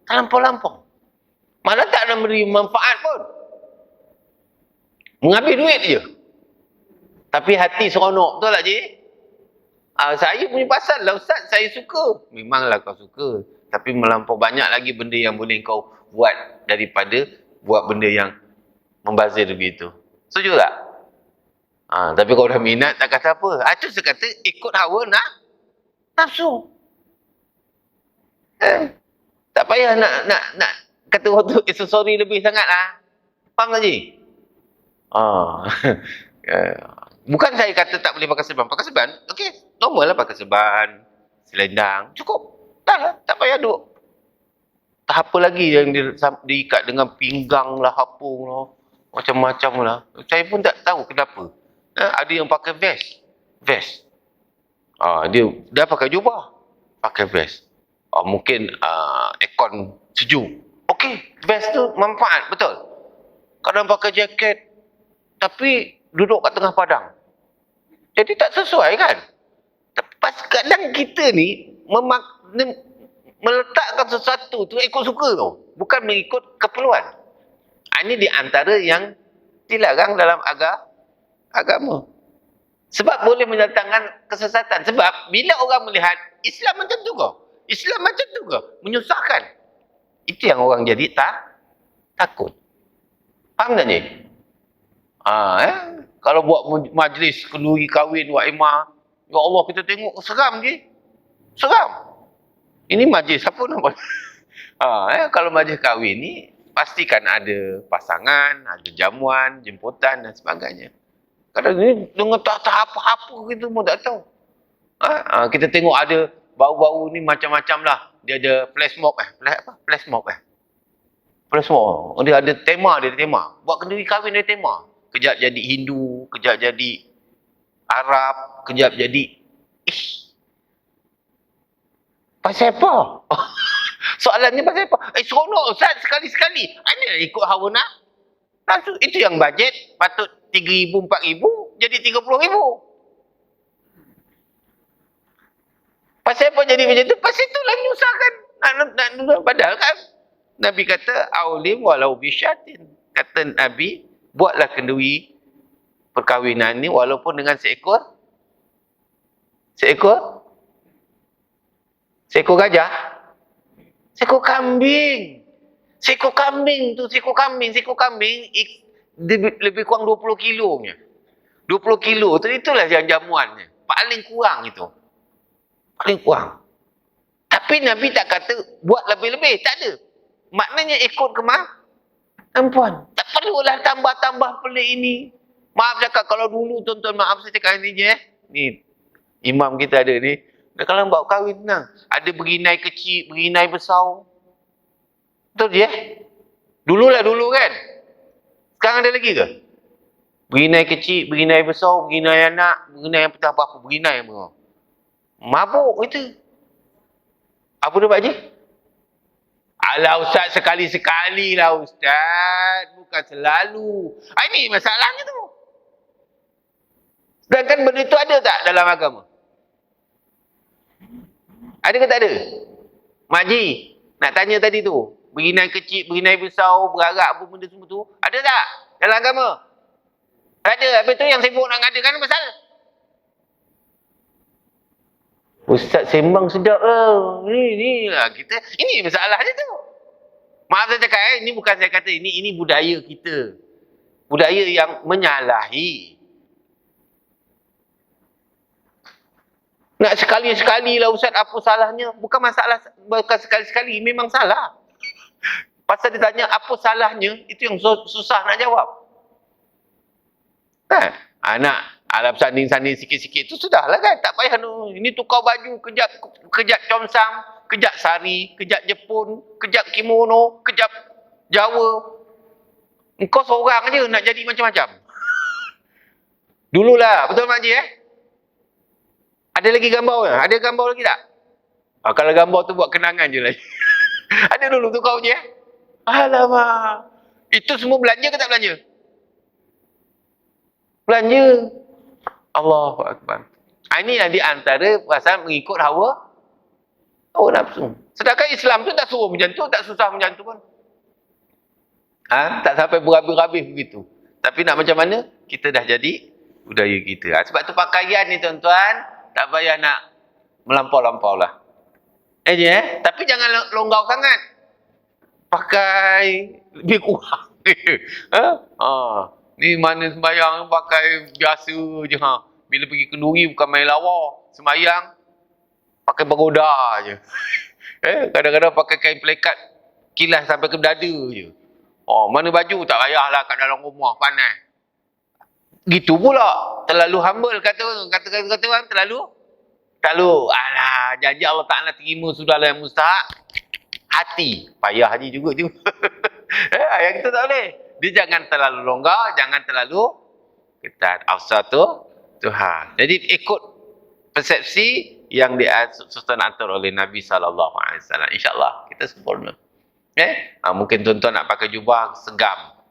terlampau-lampau. Malah tak nak beri manfaat pun. Mengambil duit je. Tapi hati seronok, betul tak Cik? Saya punya pasal lah Ustaz, saya suka. Memanglah kau suka. Tapi melampau banyak lagi benda yang boleh kau buat daripada buat benda yang membazir begitu. Setuju tak? Tapi kalau dah minat tak kata apa. Itu saya kata ikut hawa nafsu. Tak payah nak kata waktu aksesori lebih sangat lah. Faham tak Cik? Bukan saya kata tak boleh pakai serban. Pakai serban, okey. Normal lah pakai serban, selendang. Cukup. Tak payah duk. Tak apa lagi yang diikat dengan pinggang lah, hapung lah. Macam-macam lah. Saya pun tak tahu kenapa. Ada yang pakai vest. Dia dah pakai jubah. Pakai vest. Mungkin aircon sejuk. Okey, vest tu manfaat, betul. Kadang pakai jaket. Tapi duduk kat tengah padang. Jadi tak sesuai kan? Kadang kita ni meletakkan sesuatu tu ikut suka tau. Bukan mengikut keperluan. Ini di antara yang dilarang dalam agama. Sebab boleh mendatangkan kesesatan. Sebab bila orang melihat Islam macam tu kau. Islam macam tu kau. Menyusahkan. Itu yang orang jadi takut. Faham tak ni? Kalau buat majlis kenduri kahwin waimah, ya Allah kita tengok seram je. Seram. Ini majlis apa nama? Kalau majlis kahwin ni pastikan ada pasangan, ada jamuan, jemputan dan sebagainya. Kadang ni dengan tak apa-apa kita pun tak tahu. Kita tengok ada bau-bau ni macam-macam lah. Dia ada flash mob Flash mob. Dia ada tema. Buat kenduri kahwin dia tema. Kejap jadi Hindu, kejap jadi Arab, kejap jadi pasal apa? Soalannya pasal apa? Seronok Ustaz sekali-sekali. Ini ikut hawa nafsu. Itu yang bajet patut 3,000, 4,000 jadi 30,000. Pasal apa jadi macam tu? Pasal itulah nyusahkan. Padahal kan Nabi kata, aulim walau bisyatin. Kata Nabi, buatlah kenduri perkahwinan ni walaupun dengan seekor gajah, seekor kambing. Seekor kambing lebih kurang 20 kilonya. 20 kilo tu itulah jamuannya. Paling kurang itu. Paling kurang. Tapi Nabi tak kata buat lebih-lebih. Tak ada. Maknanya ikut kemampuan. Tak perlulah tambah-tambah pelik ini. Maaf cakap kalau dulu tuan-tuan, maaf saya cakap ini je. Ni imam kita ada ni. Kalau buat kahwin senang. Ada berinai kecil, berinai besar. Betul je? Dulu kan? Sekarang ada lagi ke? Berinai kecil, berinai besar, berinai anak, berinai yang petang apa-apa, berinai apa. Mabuk itu. Apa dia Pak Haji? Alah Ustaz, sekali-sekali lah Ustaz. Bukan selalu. Ini masalahnya tu. Sedangkan benda itu ada tak dalam agama? Ada ke tak ada? Mak Haji, nak tanya tadi tu. Berinai kecil, berinai besar, berarak apa benda semua tu. Ada tak dalam agama? Ada. Habis tu yang sibuk nak ngadakan pasal Ustaz sembang sedap lah. Ni lah kita. Ini masalahnya tu. Maaf saya cakap ini bukan saya kata ini budaya kita. Budaya yang menyalahi. Nak sekali-sekali lah Ustaz, apa salahnya? Bukan masalah, bukan sekali-sekali, memang salah. Pasal ditanya apa salahnya, itu yang susah nak jawab. Kan? Nak alam sanding-sanding sikit-sikit tu sudahlah kan, tak payah no. Ini tukar baju, kejap comsam, kejap sari, kejap Jepun, kejap kimono, kejap Jawa. Engkau seorang je nak jadi macam-macam. Dululah, betul Mak Haji Ada lagi gambar ke? Ada gambar lagi tak? Kalau gambar tu buat kenangan je lah. Ada dulu tu kau je Alamak. Itu semua belanja ke tak belanja? Belanja. Allahu Akbar. Ini yang di antara pasal mengikut hawa nafsu. Sedangkan Islam tu tak suruh macam tu, tak susah macam tu pun. Tak sampai berhabis-habis begitu. Tapi nak macam mana? Kita dah jadi budaya kita. Sebab tu pakaian ni tuan-tuan, tak payah nak melampau-lampau lah. Tapi jangan longgar sangat. Pakai lebih kurang. Ni mana sembahyang pakai biasa je. Bila pergi kenduri bukan main lawa. Sembahyang pakai pagoda je. Kadang-kadang pakai kain pelekat kilas sampai ke dada je. Mana baju tak payahlah kat dalam rumah panas. Gitu pula. Terlalu humble kata orang terlalu janji Allah Ta'ala terima sudahlah yang mustahak. Hati. Payah Haji juga. Yang kita tak boleh. Dia jangan terlalu longgar, jangan terlalu ketat. Awsatu Tuhan. Jadi ikut persepsi yang disusun atur oleh Nabi SAW. InsyaAllah kita sempurna. Mungkin tuan-tuan nak pakai jubah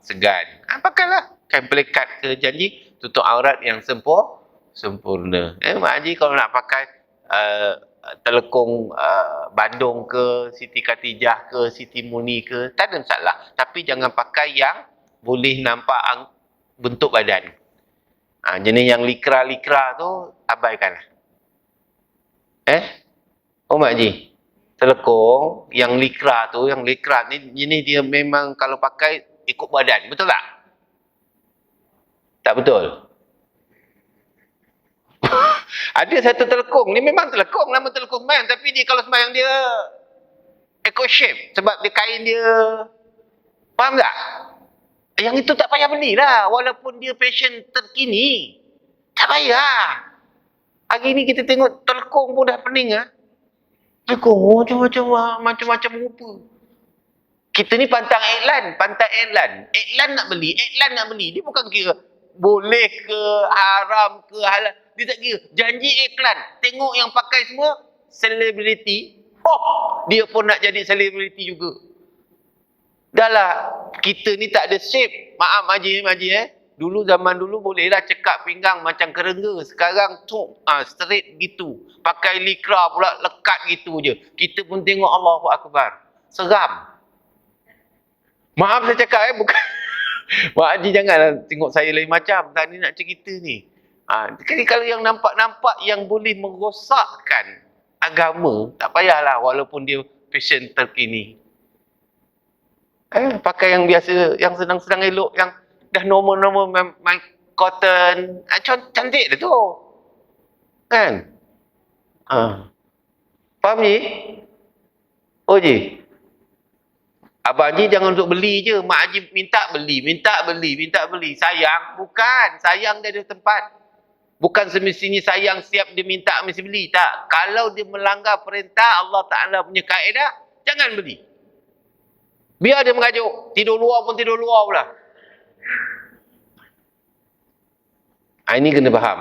segan. Pakailah. Kain pelekat ke janji tutup aurat yang sempurna. Mak Haji kalau nak pakai telekung Bandung ke, Siti Khatijah ke, Siti Muni ke, tak ada masalah. Tapi jangan pakai yang boleh nampak bentuk badan. Jenis yang likra-likra tu abaikanlah. Mak Haji, telekung yang likra ni jenis dia memang kalau pakai ikut badan, betul tak? Tak betul? Ada satu telekung, ni memang telekung, nama telekung sembahyang, tapi dia kalau sembahyang dia eco shape, sebab dia kain dia, faham tak? Yang itu tak payah belilah, walaupun dia fashion terkini, tak payah. Hari ni kita tengok telekung pun dah pening telekung macam-macam rupa. Kita ni pantang iklan nak beli, dia bukan kira boleh ke, haram ke, halal. Dia tak kira. Janji iklan. Tengok yang pakai semua selebriti. Dia pun nak jadi selebriti juga. Dah lah. Kita ni tak ada shape. Maaf Haji. Dulu zaman dulu bolehlah cekak pinggang macam kerengga. Sekarang tu straight gitu. Pakai likra pula lekat gitu je. Kita pun tengok Allahu Akbar. Seram. Maaf saya cakap bukan. Mak Haji janganlah tengok saya lain macam. Tak ni nak cerita ni. Jadi kalau yang nampak-nampak yang boleh merosakkan agama, tak payahlah walaupun dia fashion terkini. Pakai yang biasa, yang senang-senang elok, yang dah normal-normal main cotton. Cantik dah tu. Kan? Faham Ji? Oh Ji. Abang Haji jangan untuk beli je. Mak Haji minta beli. Sayang. Bukan. Sayang dia ada tempat. Bukan semestinya sayang siap dia minta mesti beli. Tak. Kalau dia melanggar perintah Allah Ta'ala punya kaedah, jangan beli. Biar dia mengajuk. Tidur luar pun tidur luar pula. Ini kena faham.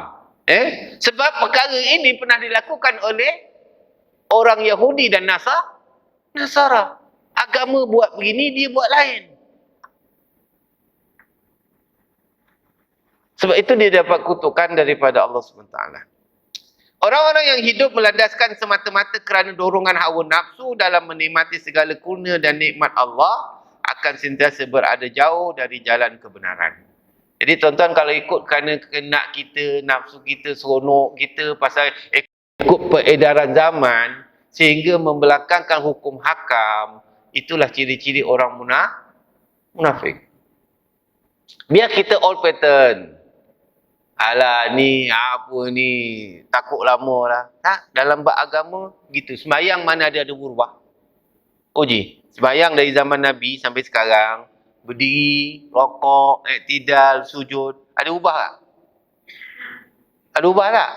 Sebab perkara ini pernah dilakukan oleh orang Yahudi dan Nasara. Agama buat begini, dia buat lain. Sebab itu dia dapat kutukan daripada Allah SWT. Orang-orang yang hidup melandaskan semata-mata kerana dorongan hawa nafsu dalam menikmati segala kurnia dan nikmat Allah akan sentiasa berada jauh dari jalan kebenaran. Jadi tuan-tuan kalau ikut kerana kenak kita, nafsu kita, seronok kita pasal ikut peredaran zaman sehingga membelakangkan hukum hakam, itulah ciri-ciri orang munafik. Biar kita old pattern. Alah ni apa ni, takut lama lah. Tak, dalam bab agama gitu. Sembayang mana ada berubah. Ji, sembayang dari zaman Nabi sampai sekarang, berdiri, rokok, iktidal, sujud, ada ubah tak? Ada ubah tak?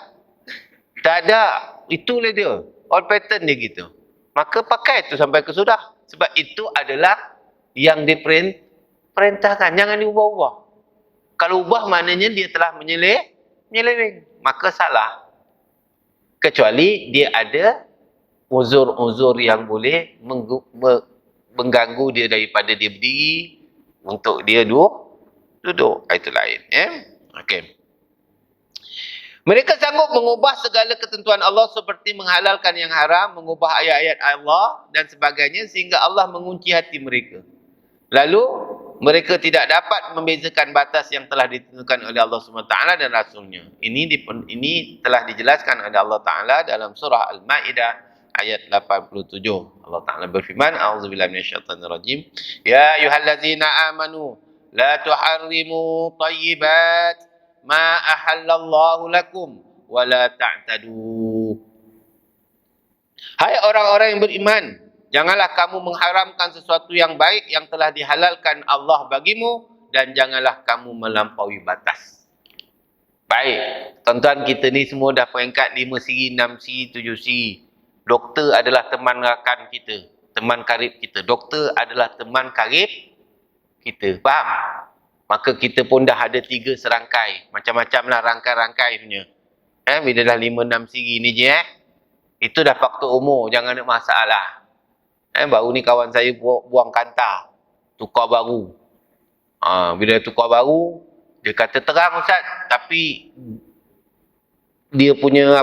Tak ada. Itulah dia. Old pattern dia gitu. Maka pakai tu sampai ke sudah. Sebab itu adalah yang diperintahkan. Jangan diubah-ubah. Kalau ubah maknanya dia telah menyeleweng. Maka salah. Kecuali dia ada uzur-uzur yang boleh mengganggu dia daripada dia berdiri untuk dia duduk. Itu lain. Okey. Mereka sanggup mengubah segala ketentuan Allah seperti menghalalkan yang haram, mengubah ayat-ayat Allah dan sebagainya sehingga Allah mengunci hati mereka. Lalu, mereka tidak dapat membezakan batas yang telah ditentukan oleh Allah SWT dan Rasulnya. Ini telah dijelaskan oleh Allah Ta'ala dalam surah Al-Ma'idah ayat 87. Allah Ta'ala berfirman, A'udzubillahi minasyaitonirrajim. Ya ayyuhallazina amanu, la tuharrimu tayyibat ma ahallallahu lakum wa la ta'tadu. Hai orang-orang yang beriman, janganlah kamu mengharamkan sesuatu yang baik yang telah dihalalkan Allah bagimu dan janganlah kamu melampaui batas. Baik, tuan-tuan kita ni semua dah peringkat 5 siri, 6 siri, 7 siri. Doktor adalah teman rakan kita, teman karib kita. Doktor adalah teman karib kita. Faham? Maka kita pun dah ada 3 serangkai. Macam-macam lah rangkai-rangkai punya. Bila dah 5-6 siri ni je itu dah faktor umur. Jangan ada masalah. Baru ni kawan saya buang kanta. Tukar baru. Bila tukar baru, dia kata terang Ustaz. Tapi dia punya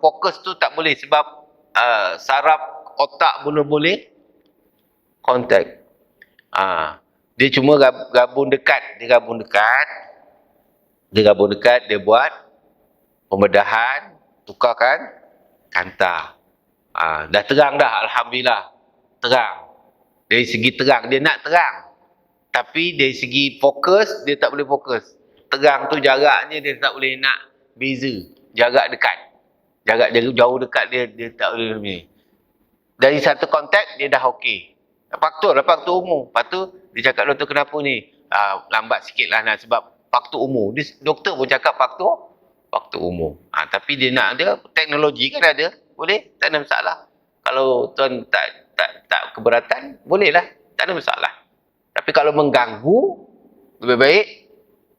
fokus tu tak boleh. Sebab saraf otak belum boleh kontak. Dia cuma gabung dekat. Dia buat pembedahan, tukarkan kanta. Dah terang dah, Alhamdulillah. Terang. Dari segi terang, dia nak terang. Tapi dari segi fokus, dia tak boleh fokus. Terang tu jaraknya dia tak boleh nak beza. Jarak dekat. Jarak dia jauh dekat dia tak boleh. Dari satu kontak, dia dah okey. Faktor umur. Lepas tu, dia cakap doktor kenapa ni? Lambat sikit lah sebab faktor umur. Doktor pun cakap faktor umur. Tapi dia nak ada, teknologi kan ada. Boleh, tak ada masalah. Kalau tuan tak keberatan, bolehlah. Tak ada masalah. Tapi kalau mengganggu, lebih baik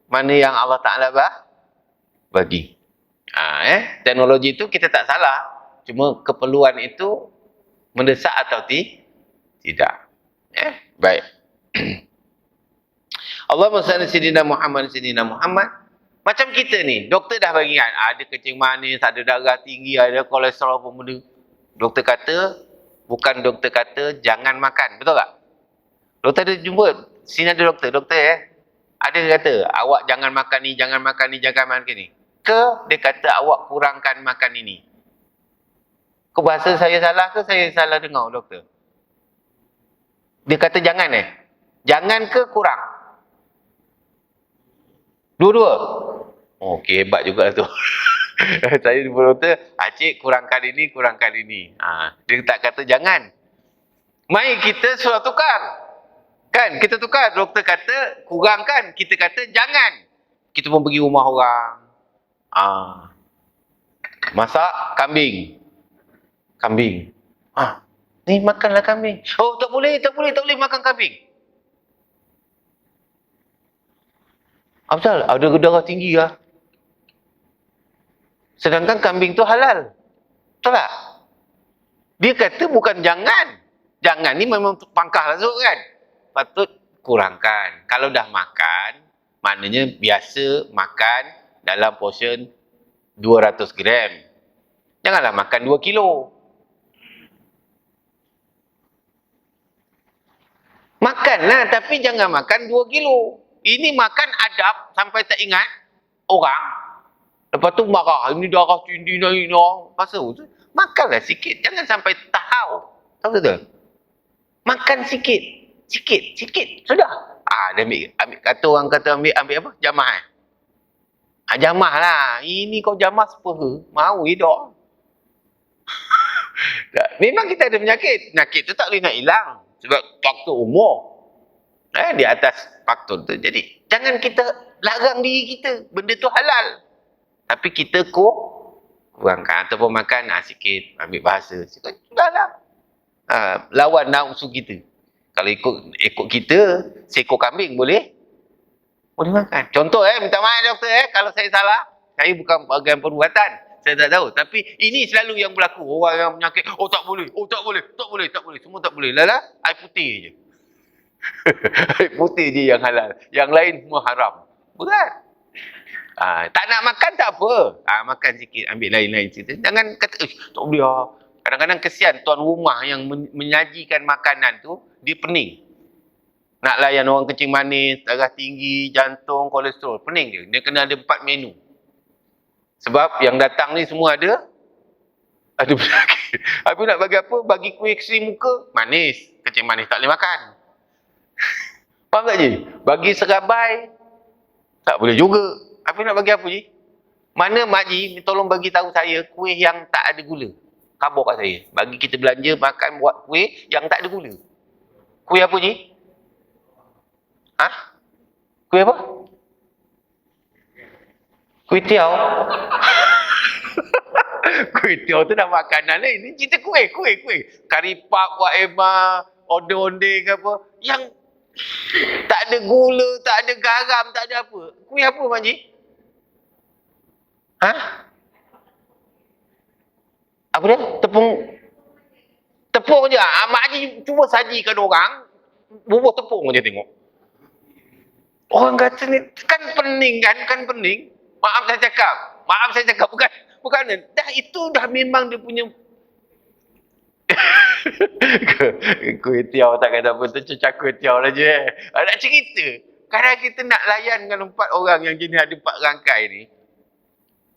mana yang Allah Ta'ala bagi. Teknologi itu kita tak salah. Cuma keperluan itu mendesak atau tidak. Baik. Allahumma salli sayyidina Muhammad sayyidina Muhammad. Macam kita ni, doktor dah bagi kan, ada kencing manis, ada darah tinggi, ada kolesterol apa benda. Doktor kata, bukan doktor kata jangan makan, betul tak? Doktor ada jumpa, sini ada doktor ada kata, awak jangan makan ni, jangan makan ni, jangan makan ni. Ke dia kata awak kurangkan makan ini. Ke bahasa saya salah ke saya salah dengar doktor? Dia kata jangan Jangan ke kurang? Dua-dua? Oh, okey, hebat juga tu. Saya jumpa doktor, cik kurangkan ini, kurangkan ini. Dia tak kata jangan. Mai kita suruh tukar. Kan, kita tukar. Doktor kata kurangkan, kita kata jangan. Kita pun pergi rumah orang. Masak kambing. Kambing. Ni makanlah kambing. Oh, tak boleh makan kambing. Betul, ada darah tinggi lah. Sedangkan kambing tu halal. Betul tak? Dia kata bukan jangan. Jangan ni memang pangkah rasuk kan. Patut kurangkan. Kalau dah makan, maknanya biasa makan dalam portion 200 gram. Janganlah makan 2 kilo. Makanlah, tapi jangan makan 2 kilo. Ini makan adab sampai tak ingat orang. Lepas tu marah, ini darah tinggi naik. Pasal tu, makanlah sikit. Jangan sampai tahu. Tahu betul? Makan sikit. Sikit. Sudah. Dia ambil kata orang kata ambil apa? Jamah jamah lah. Ini kau jamah sepeha. Mau hidup. Memang kita ada penyakit. Penyakit tu tak boleh nak hilang. Sebab faktor umur. Di atas faktor tu. Jadi, jangan kita larang diri kita. Benda tu halal. Tapi kita kurangkan. Ataupun makan sikit. Ambil bahasa. Sudahlah. Lawan nafsu kita. Kalau ikut kita, seekor kambing boleh makan. Contoh minta maaf doktor kalau saya salah. Saya bukan bahagian perbuatan. Saya tak tahu. Tapi ini selalu yang berlaku. Orang yang penyakit, tak boleh. Semua tak boleh. Lala, air putih je. Air putih je yang halal. Yang lain semua haram. Bukan? Tak nak makan tak apa. Makan sikit. Ambil lain-lain sikit. Jangan kata, tak boleh lah. Kadang-kadang kesian tuan rumah yang menyajikan makanan tu, dia pening. Nak layan orang kencing manis, darah tinggi, jantung, kolesterol. Pening dia. Dia kena ada 4 menu. Sebab yang datang ni semua ada penyakit. Habis nak bagi apa? Bagi kuih kering muka, manis. Kencing manis tak boleh makan. Faham tak Ji? Bagi serabai, tak boleh juga. Habis nak bagi apa Ji? Mana Mak Ji, tolong bagi tahu saya kuih yang tak ada gula. Khabar kat saya. Bagi kita belanja, makan, buat kuih yang tak ada gula. Kuih apa Ji? Kuih apa? Kuih tiaw. Kuih tiaw tu dah makanan ni. Ini cerita kuih. Kari pap, buat ema, onde-onde ke apa. Yang tak ada gula, tak ada garam, tak ada apa. Kuih apa Mak Ji? Apa dia? Tepung je. Mak Ji cuba sajikan orang, bubuh tepung je tengok. Orang kata ni, kan pening. Maaf saya cakap. Bukan. Dah itu dah memang dia punya. Kuih tiaw tak kata apa tu, cecak kuih tiaw lah je. Nak cerita. Kadang kita nak layan dengan 4 orang yang jenis ada 4 rangkai ni.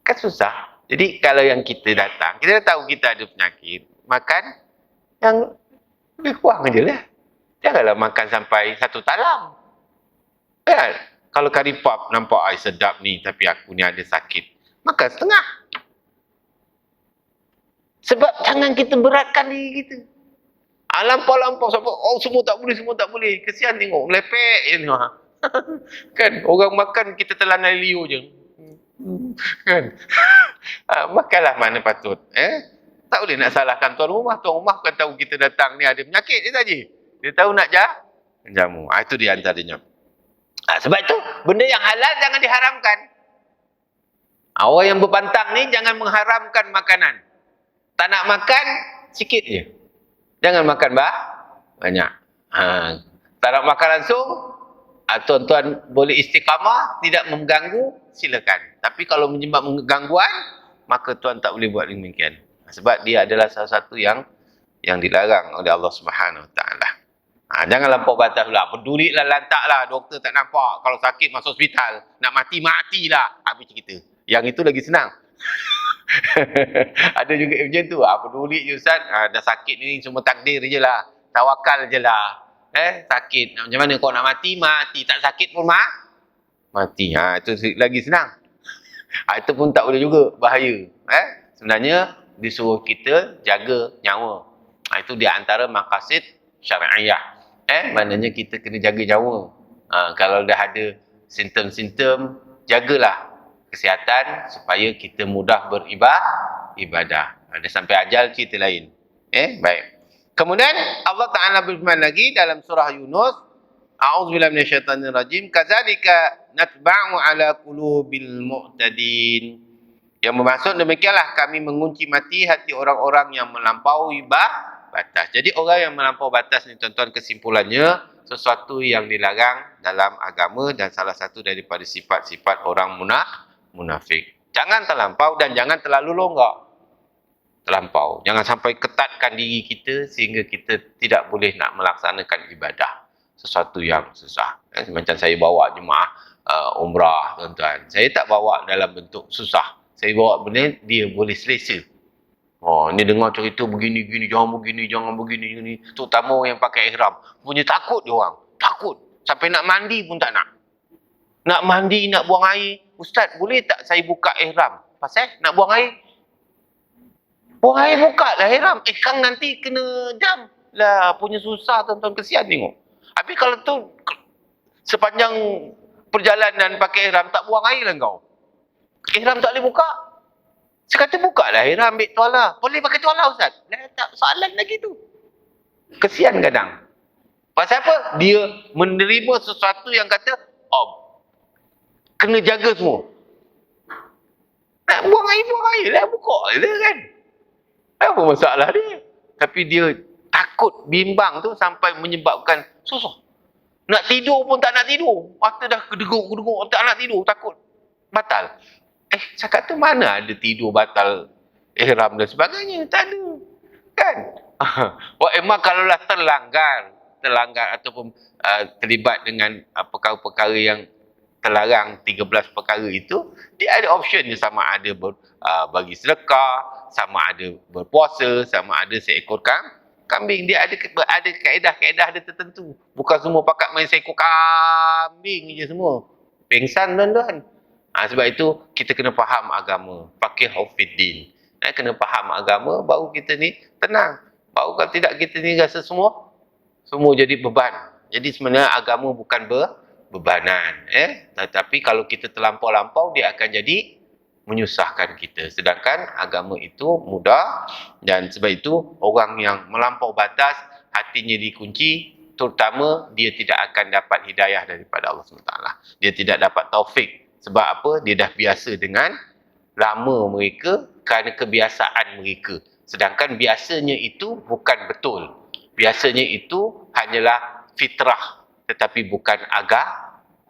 Kan susah. Jadi kalau yang kita datang, kita dah tahu kita ada penyakit. Makan yang lebih kurang je lah. Janganlah makan sampai 1 talam. Kan? Kalau kari pap nampak sedap ni, tapi aku ni ada sakit. Makan setengah. Sebab jangan kita beratkan diri kita. Lampau-lampau sampai, semua tak boleh. Kesian tengok, melepek je ni. Kan? Orang makan, kita telan air liur je. Kan? Makanlah mana patut. Tak boleh nak salahkan tuan rumah. Tuan rumah kan tahu kita datang ni ada penyakit dia saja. Dia tahu nak jamu. Itu dia antaranya. Sebab itu, benda yang halal jangan diharamkan. Orang yang berpantang ni jangan mengharamkan makanan. Tak nak makan, sikit je. Jangan makan banyak. Tak nak makan langsung, tuan-tuan boleh istiqamah, tidak mengganggu, silakan. Tapi kalau menyebabkan gangguan, maka tuan tak boleh buat demikian. Sebab dia adalah salah satu yang dilarang oleh Allah Subhanahu Wa Taala. Jangan lampau batas pula. Peduliklah, lantaklah. Doktor tak nampak. Kalau sakit masuk hospital. Nak mati, matilah. Habis cerita. Yang itu lagi senang. Ada juga macam tu. Peduli je Ustaz. Dah sakit ni semua takdir je lah. Tawakal je lah. Sakit. Macam mana kau nak mati? Mati. Tak sakit pun mati. Itu lagi senang. Itu pun tak boleh juga. Bahaya. Sebenarnya disuruh kita jaga nyawa. Itu di antara maqasid syariah. Maknanya kita kena jaga nyawa. Kalau dah ada simptom-simptom, jagalah kesihatan supaya kita mudah beribadah. Ada sampai ajal cerita lain. Baik. Kemudian Allah Ta'ala berfirman lagi dalam surah Yunus, A'udzubillahi minasyaitanirrajim, kadzalika natba'u ala qulubil mu'tadin. Yang bermaksud demikianlah kami mengunci mati hati orang-orang yang melampaui batas. Jadi orang yang melampau batas ni tuan-tuan, kesimpulannya sesuatu yang dilarang dalam agama dan salah satu daripada sifat-sifat orang munafik. Jangan terlampau dan jangan terlalu longgar. Terlampau. Jangan sampai ketatkan diri kita sehingga kita tidak boleh nak melaksanakan ibadah. Sesuatu yang susah. Macam saya bawa jemaah umrah tuan-tuan. Saya tak bawa dalam bentuk susah. Saya bawa benda dia boleh selesa. Ni dengar cerita begini-gini, jangan begini. Terutama orang yang pakai ihram. Punya takut dia orang. Takut. Sampai nak mandi pun tak nak. Nak mandi, nak buang air. Ustaz, boleh tak saya buka ihram? Pasal nak buang air? Buang air buka lah ihram. Kang nanti kena jam. Lah, punya susah tuan-tuan, kesian tengok. Habis kalau tu, sepanjang perjalanan pakai ihram, tak buang air lah kau. Ihram tak boleh buka. Saya kata buka lah ihram, ambil tuala. Boleh pakai tuala Ustaz? Tak soalan lagi tu. Kesian kadang. Pasal apa? Dia menerima sesuatu yang kata, kena jaga semua. Nak buang air lah, buka je kan. Apa masalah dia? Tapi dia takut, bimbang tu sampai menyebabkan susah. Nak tidur pun tak nak tidur. Mata dah kedeguk, tak nak tidur, takut. Batal. Saya kata mana ada tidur batal ihram dan sebagainya. Tak ada. Kan? Emang kalaulah terlanggar ataupun terlibat dengan perkara-perkara yang terlarang 13 perkara itu, dia ada option sama ada bagi sedekah, sama ada berpuasa, sama ada seekor kambing. Dia ada kaedah-kaedah dia tertentu. Bukan semua pakat main seekor kambing je semua. Pengsan tuan-tuan. Sebab itu kita kena faham agama. Faqihhu fiddin. Kena faham agama baru kita ni tenang. Baru kalau tidak kita ni rasa semua jadi beban. Jadi sebenarnya agama bukan bebanan. Tetapi kalau kita terlampau-lampau dia akan jadi menyusahkan kita. Sedangkan agama itu mudah dan sebab itu orang yang melampau batas hatinya dikunci, terutama dia tidak akan dapat hidayah daripada Allah SWT. Dia tidak dapat taufik. Sebab apa? Dia dah biasa dengan lama mereka kerana kebiasaan mereka. Sedangkan biasanya itu bukan betul. Biasanya itu hanyalah fitrah tetapi bukan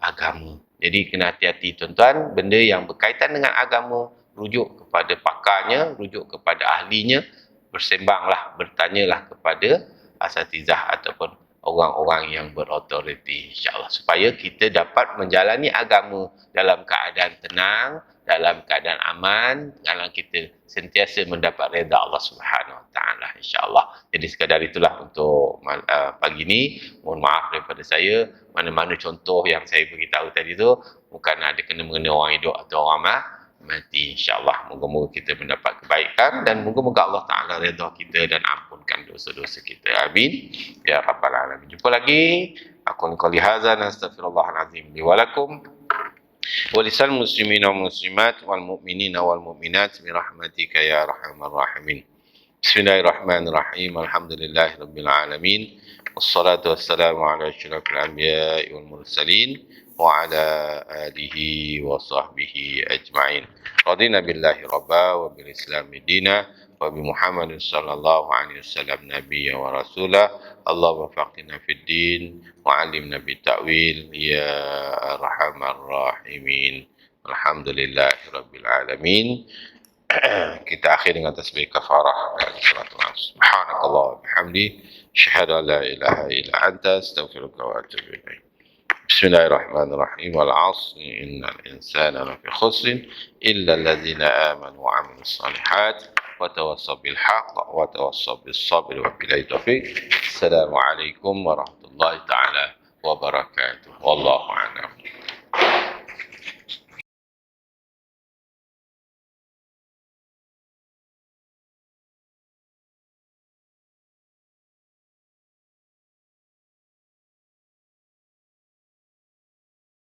agama. Jadi kena hati-hati tuan-tuan, benda yang berkaitan dengan agama, rujuk kepada pakarnya, rujuk kepada ahlinya, bersembanglah, bertanyalah kepada asatizah ataupun orang-orang yang berautoriti, insyaAllah, supaya kita dapat menjalani agama dalam keadaan tenang, dalam keadaan aman, dalam kita sentiasa mendapat redha Allah Subhanahu Wa Taala, insyaAllah. Jadi sekadar itulah untuk pagi ini. Mohon maaf daripada saya, mana-mana contoh yang saya beritahu tadi tu bukan ada kena mengenai orang hidup atau orang mati, insyaAllah. Moga-moga kita mendapat kebaikan dan moga-moga Allah Ta'ala redha kita dan ampunkan dosa-dosa kita. Amin. Ya Rabbal Alamin. Jumpa lagi. Aku qali hadza nastaghfirullahalazim li wa lakum wa lisal muslimina wal muslimat wal mu'minina wal mu'minat bi rahmatika ya arhamar rahimin. Bismillahirrahmanirrahim. Alhamdulillahirabbil alamin. Wassalatu wassalamu ala asyrafil anbiya'i wal mursalin wa ala alihi wa sahbihi ajma'in. Radina billahi rabba wa bil islami dina وبمحمد صلى الله عليه وسلم نبيا ورسولا. اللهم وفقنا في الدين وعلمنا بالتأويل يا أرحم الراحمين. Alhamdulillahi Rabbil Alamin. Kita akhir dengan tasbih kafarah dan salatu subhanakallah wa bihamdi asyhadu an la ilaha illa anta astaghfiruka wa atubu ilaik. Bismillahirrahmanirrahim. Wal 'asri innal insana lafi khusr illa alladhina amanu wa 'amilus shalihat wa tawassaw bil haqq wa tawassaw bis sabr wa billahi taufiq. Assalamualaikum warahmatullahi taala wabarakatuh. Wallahu a'lam.